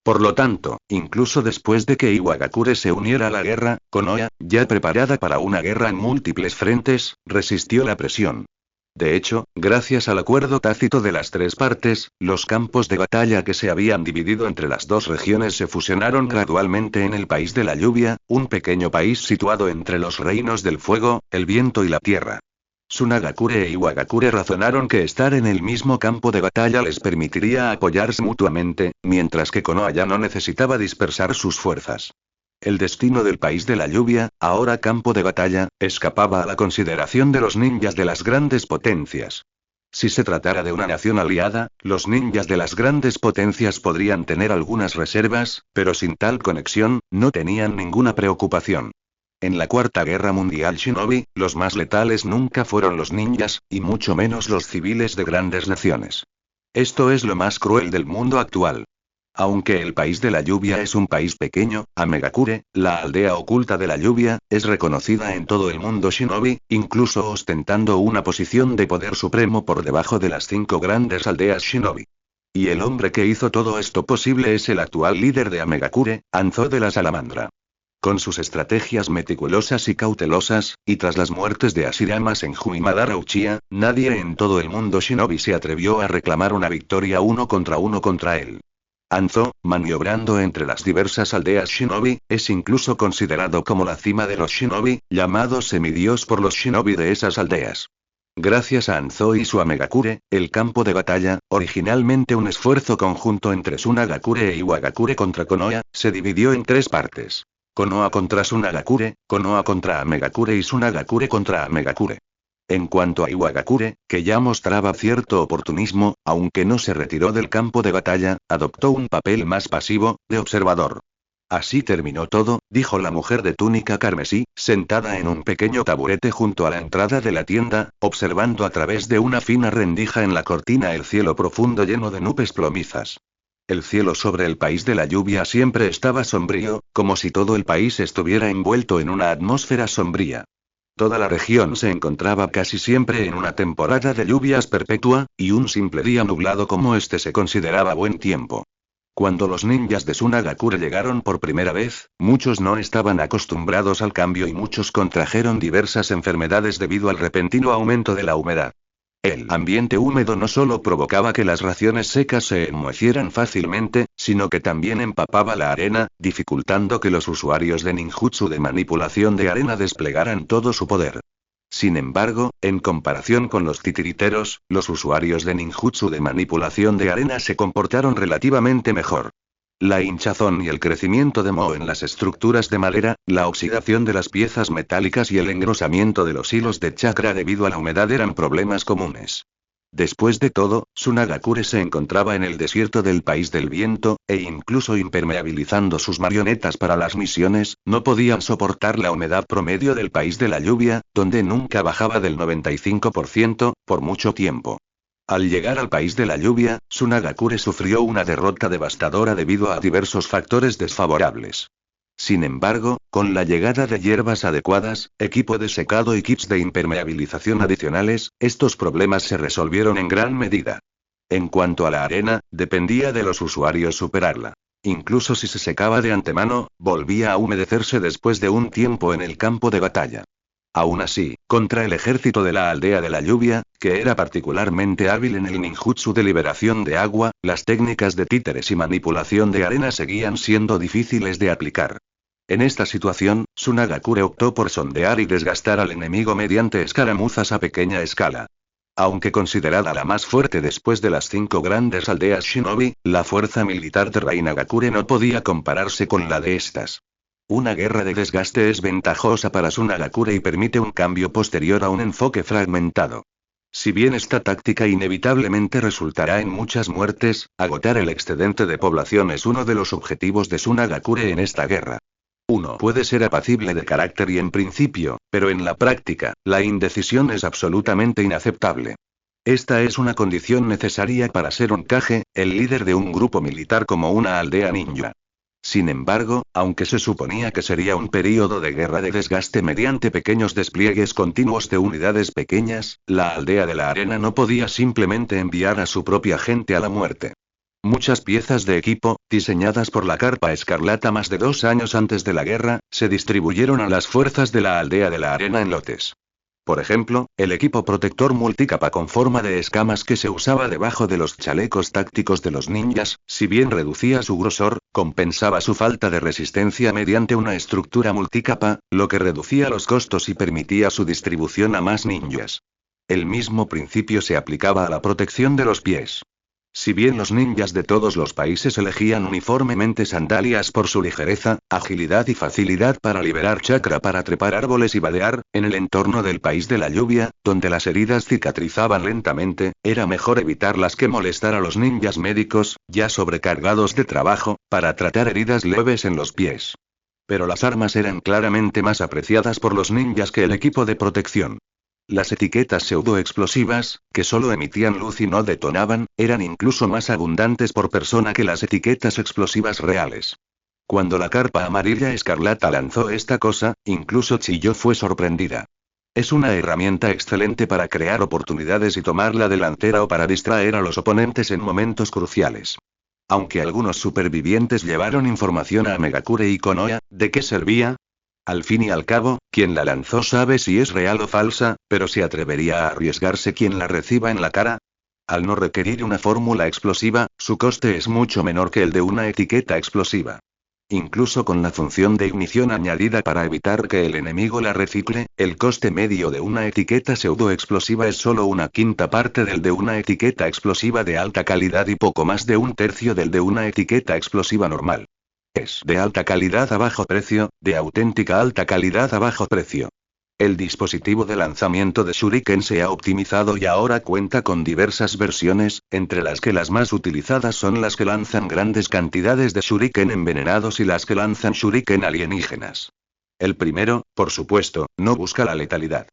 Por lo tanto, incluso después de que Iwagakure se uniera a la guerra, Konoha, ya preparada para una guerra en múltiples frentes, resistió la presión. De hecho, gracias al acuerdo tácito de las tres partes, los campos de batalla que se habían dividido entre las dos regiones se fusionaron gradualmente en el País de la Lluvia, un pequeño país situado entre los reinos del fuego, el viento y la tierra. Tsunagakure e Iwagakure razonaron que estar en el mismo campo de batalla les permitiría apoyarse mutuamente, mientras que Konoha ya no necesitaba dispersar sus fuerzas. El destino del País de la Lluvia, ahora campo de batalla, escapaba a la consideración de los ninjas de las grandes potencias. Si se tratara de una nación aliada, los ninjas de las grandes potencias podrían tener algunas reservas, pero sin tal conexión, no tenían ninguna preocupación. En la Cuarta Guerra Mundial Shinobi, los más letales nunca fueron los ninjas, y mucho menos los civiles de grandes naciones. Esto es lo más cruel del mundo actual. Aunque el País de la Lluvia es un país pequeño, Amegakure, la aldea oculta de la lluvia, es reconocida en todo el mundo Shinobi, incluso ostentando una posición de poder supremo por debajo de las 5 grandes aldeas Shinobi. Y el hombre que hizo todo esto posible es el actual líder de Amegakure, Anzo de la Salamandra. Con sus estrategias meticulosas y cautelosas, y tras las muertes de Hashirama Senju y Madara Uchiha, nadie en todo el mundo Shinobi se atrevió a reclamar una victoria uno contra él. Anzo, maniobrando entre las diversas aldeas Shinobi, es incluso considerado como la cima de los Shinobi, llamado semidios por los Shinobi de esas aldeas. Gracias a Anzo y su Amegakure, el campo de batalla, originalmente un esfuerzo conjunto entre Tsunagakure e Iwagakure contra Konoha, se dividió en 3 partes. Konoha contra Tsunagakure, Konoha contra Amegakure y Tsunagakure contra Amegakure. En cuanto a Iwagakure, que ya mostraba cierto oportunismo, aunque no se retiró del campo de batalla, adoptó un papel más pasivo, de observador. Así terminó todo, dijo la mujer de túnica carmesí, sentada en un pequeño taburete junto a la entrada de la tienda, observando a través de una fina rendija en la cortina el cielo profundo lleno de nubes plomizas. El cielo sobre el País de la Lluvia siempre estaba sombrío, como si todo el país estuviera envuelto en una atmósfera sombría. Toda la región se encontraba casi siempre en una temporada de lluvias perpetua, y un simple día nublado como este se consideraba buen tiempo. Cuando los ninjas de Tsunagakure llegaron por primera vez, muchos no estaban acostumbrados al cambio y muchos contrajeron diversas enfermedades debido al repentino aumento de la humedad. El ambiente húmedo no solo provocaba que las raciones secas se enmohecieran fácilmente, sino que también empapaba la arena, dificultando que los usuarios de ninjutsu de manipulación de arena desplegaran todo su poder. Sin embargo, en comparación con los titiriteros, los usuarios de ninjutsu de manipulación de arena se comportaron relativamente mejor. La hinchazón y el crecimiento de moho en las estructuras de madera, la oxidación de las piezas metálicas y el engrosamiento de los hilos de chakra debido a la humedad eran problemas comunes. Después de todo, Tsunagakure se encontraba en el desierto del País del Viento, e incluso impermeabilizando sus marionetas para las misiones, no podían soportar la humedad promedio del País de la Lluvia, donde nunca bajaba del 95%, por mucho tiempo. Al llegar al País de la Lluvia, Tsunagakure sufrió una derrota devastadora debido a diversos factores desfavorables. Sin embargo, con la llegada de hierbas adecuadas, equipo de secado y kits de impermeabilización adicionales, estos problemas se resolvieron en gran medida. En cuanto a la arena, dependía de los usuarios superarla. Incluso si se secaba de antemano, volvía a humedecerse después de un tiempo en el campo de batalla. Aún así, contra el ejército de la aldea de la lluvia, que era particularmente hábil en el ninjutsu de liberación de agua, las técnicas de títeres y manipulación de arena seguían siendo difíciles de aplicar. En esta situación, Tsunagakure optó por sondear y desgastar al enemigo mediante escaramuzas a pequeña escala. Aunque considerada la más fuerte después de las 5 grandes aldeas Shinobi, la fuerza militar de Rainagakure no podía compararse con la de estas. Una guerra de desgaste es ventajosa para Tsunagakure y permite un cambio posterior a un enfoque fragmentado. Si bien esta táctica inevitablemente resultará en muchas muertes, agotar el excedente de población es uno de los objetivos de Tsunagakure en esta guerra. Uno puede ser apacible de carácter y en principio, pero en la práctica, la indecisión es absolutamente inaceptable. Esta es una condición necesaria para ser un Kage, el líder de un grupo militar como una aldea ninja. Sin embargo, aunque se suponía que sería un período de guerra de desgaste mediante pequeños despliegues continuos de unidades pequeñas, la aldea de la arena no podía simplemente enviar a su propia gente a la muerte. Muchas piezas de equipo, diseñadas por la Carpa Escarlata más de 2 años antes de la guerra, se distribuyeron a las fuerzas de la aldea de la arena en lotes. Por ejemplo, el equipo protector multicapa con forma de escamas que se usaba debajo de los chalecos tácticos de los ninjas, si bien reducía su grosor, compensaba su falta de resistencia mediante una estructura multicapa, lo que reducía los costos y permitía su distribución a más ninjas. El mismo principio se aplicaba a la protección de los pies. Si bien los ninjas de todos los países elegían uniformemente sandalias por su ligereza, agilidad y facilidad para liberar chakra para trepar árboles y vadear, en el entorno del país de la lluvia, donde las heridas cicatrizaban lentamente, era mejor evitarlas que molestar a los ninjas médicos, ya sobrecargados de trabajo, para tratar heridas leves en los pies. Pero las armas eran claramente más apreciadas por los ninjas que el equipo de protección. Las etiquetas pseudoexplosivas, que solo emitían luz y no detonaban, eran incluso más abundantes por persona que las etiquetas explosivas reales. Cuando la Carpa Amarilla Escarlata lanzó esta cosa, incluso Chiyo fue sorprendida. Es una herramienta excelente para crear oportunidades y tomar la delantera o para distraer a los oponentes en momentos cruciales. Aunque algunos supervivientes llevaron información a Megakure y Konoha, ¿de qué servía? Al fin y al cabo, quien la lanzó sabe si es real o falsa, pero ¿se atrevería a arriesgarse quien la reciba en la cara? Al no requerir una fórmula explosiva, su coste es mucho menor que el de una etiqueta explosiva. Incluso con la función de ignición añadida para evitar que el enemigo la recicle, el coste medio de una etiqueta pseudoexplosiva es solo una quinta parte del de una etiqueta explosiva de alta calidad y poco más de un tercio del de una etiqueta explosiva normal. Es de alta calidad a bajo precio, de auténtica alta calidad a bajo precio. El dispositivo de lanzamiento de Shuriken se ha optimizado y ahora cuenta con diversas versiones, entre las que las más utilizadas son las que lanzan grandes cantidades de Shuriken envenenados y las que lanzan Shuriken alienígenas. El primero, por supuesto, no busca la letalidad.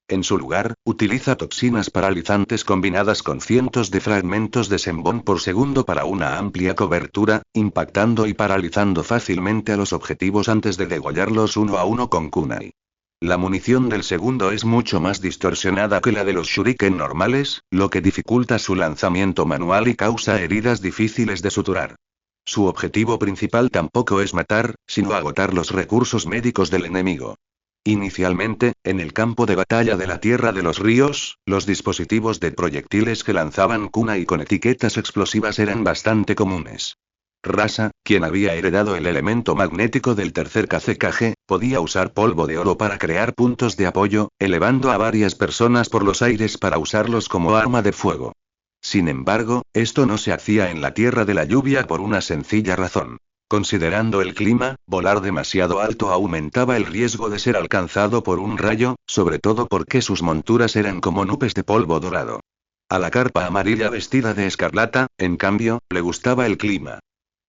En su lugar, utiliza toxinas paralizantes combinadas con cientos de fragmentos de Senbon por segundo para una amplia cobertura, impactando y paralizando fácilmente a los objetivos antes de degollarlos uno a uno con kunai. La munición del segundo es mucho más distorsionada que la de los shuriken normales, lo que dificulta su lanzamiento manual y causa heridas difíciles de suturar. Su objetivo principal tampoco es matar, sino agotar los recursos médicos del enemigo. Inicialmente, en el campo de batalla de la Tierra de los Ríos, los dispositivos de proyectiles que lanzaban kunai con etiquetas explosivas eran bastante comunes. Rasa, quien había heredado el elemento magnético del tercer Kazekage, podía usar polvo de oro para crear puntos de apoyo, elevando a varias personas por los aires para usarlos como arma de fuego. Sin embargo, esto no se hacía en la Tierra de la Lluvia por una sencilla razón. Considerando el clima, volar demasiado alto aumentaba el riesgo de ser alcanzado por un rayo, sobre todo porque sus monturas eran como nubes de polvo dorado. A la Carpa Amarilla vestida de escarlata, en cambio, le gustaba el clima.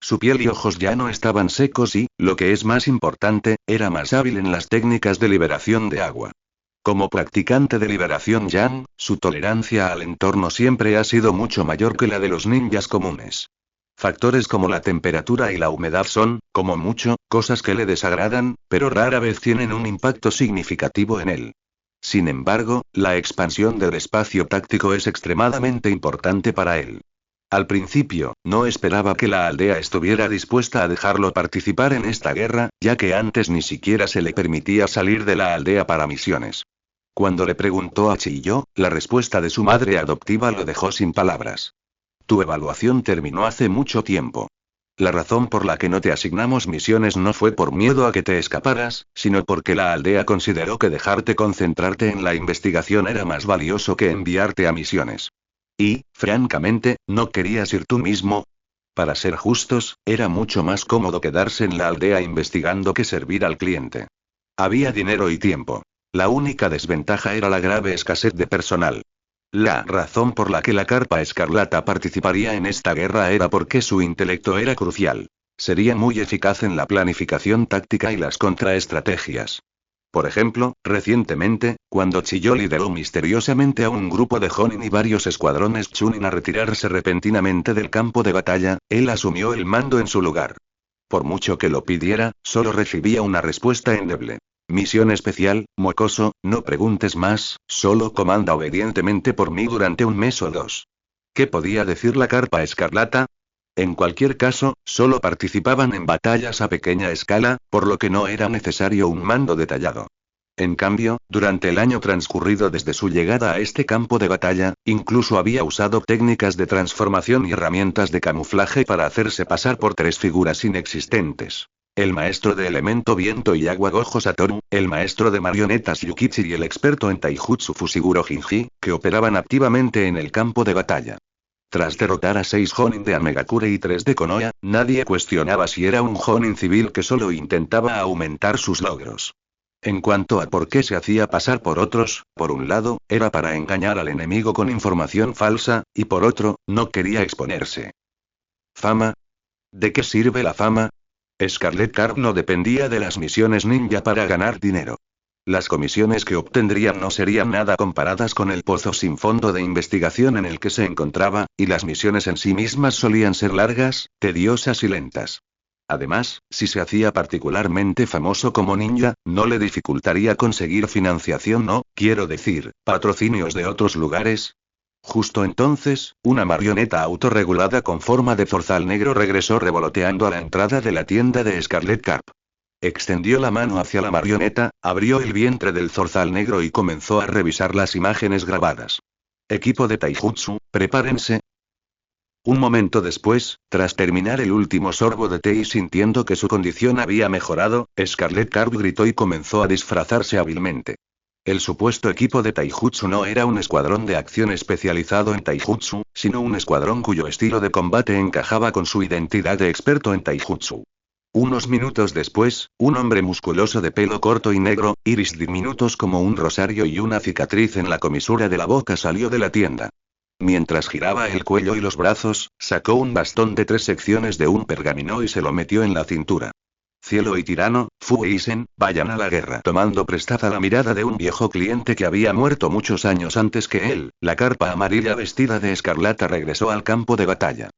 Su piel y ojos ya no estaban secos y, lo que es más importante, era más hábil en las técnicas de liberación de agua. Como practicante de liberación Yang, su tolerancia al entorno siempre ha sido mucho mayor que la de los ninjas comunes. Factores como la temperatura y la humedad son, como mucho, cosas que le desagradan, pero rara vez tienen un impacto significativo en él. Sin embargo, la expansión del espacio táctico es extremadamente importante para él. Al principio, no esperaba que la aldea estuviera dispuesta a dejarlo participar en esta guerra, ya que antes ni siquiera se le permitía salir de la aldea para misiones. Cuando le preguntó a Chiyo, la respuesta de su madre adoptiva lo dejó sin palabras. Tu evaluación terminó hace mucho tiempo. La razón por la que no te asignamos misiones no fue por miedo a que te escaparas, sino porque la aldea consideró que dejarte concentrarte en la investigación era más valioso que enviarte a misiones. Y, francamente, ¿no querías ir tú mismo? Para ser justos, era mucho más cómodo quedarse en la aldea investigando que servir al cliente. Había dinero y tiempo. La única desventaja era la grave escasez de personal. La razón por la que la Carpa Escarlata participaría en esta guerra era porque su intelecto era crucial. Sería muy eficaz en la planificación táctica y las contraestrategias. Por ejemplo, recientemente, cuando Chilló lideró misteriosamente a un grupo de Jonin y varios escuadrones Chunin a retirarse repentinamente del campo de batalla, él asumió el mando en su lugar. Por mucho que lo pidiera, solo recibía una respuesta endeble. Misión especial, mocoso, no preguntes más, solo comanda obedientemente por mí durante un mes o dos. ¿Qué podía decir la Carpa Escarlata? En cualquier caso, solo participaban en batallas a pequeña escala, por lo que no era necesario un mando detallado. En cambio, durante el año transcurrido desde su llegada a este campo de batalla, incluso había usado técnicas de transformación y herramientas de camuflaje para hacerse pasar por tres figuras inexistentes. El maestro de elemento viento y agua Gojo Satoru, el maestro de marionetas Yukichi y el experto en taijutsu Fushiguro Jinji, que operaban activamente en el campo de batalla. Tras derrotar a 6 Jonin de Amegakure y 3 de Konoha, nadie cuestionaba si era un Jonin civil que solo intentaba aumentar sus logros. En cuanto a por qué se hacía pasar por otros, por un lado, era para engañar al enemigo con información falsa, y por otro, no quería exponerse. ¿Fama? ¿De qué sirve la fama? Scarlet Card no dependía de las misiones ninja para ganar dinero. Las comisiones que obtendrían no serían nada comparadas con el pozo sin fondo de investigación en el que se encontraba, y las misiones en sí mismas solían ser largas, tediosas y lentas. Además, si se hacía particularmente famoso como ninja, no le dificultaría conseguir financiación o, quiero decir, patrocinios de otros lugares. Justo entonces, una marioneta autorregulada con forma de zorzal negro regresó revoloteando a la entrada de la tienda de Scarlet Carp. Extendió la mano hacia la marioneta, abrió el vientre del zorzal negro y comenzó a revisar las imágenes grabadas. Equipo de taijutsu, prepárense. Un momento después, tras terminar el último sorbo de té y sintiendo que su condición había mejorado, Scarlet Carp gritó y comenzó a disfrazarse hábilmente. El supuesto equipo de taijutsu no era un escuadrón de acción especializado en taijutsu, sino un escuadrón cuyo estilo de combate encajaba con su identidad de experto en taijutsu. Unos minutos después, un hombre musculoso de pelo corto y negro, iris diminutos como un rosario y una cicatriz en la comisura de la boca salió de la tienda. Mientras giraba el cuello y los brazos, sacó un bastón de 3 secciones de un pergamino y se lo metió en la cintura. Cielo y tirano, Fu e Isen, vayan a la guerra. Tomando prestada la mirada de un viejo cliente que había muerto muchos años antes que él, la carpa amarilla vestida de escarlata regresó al campo de batalla.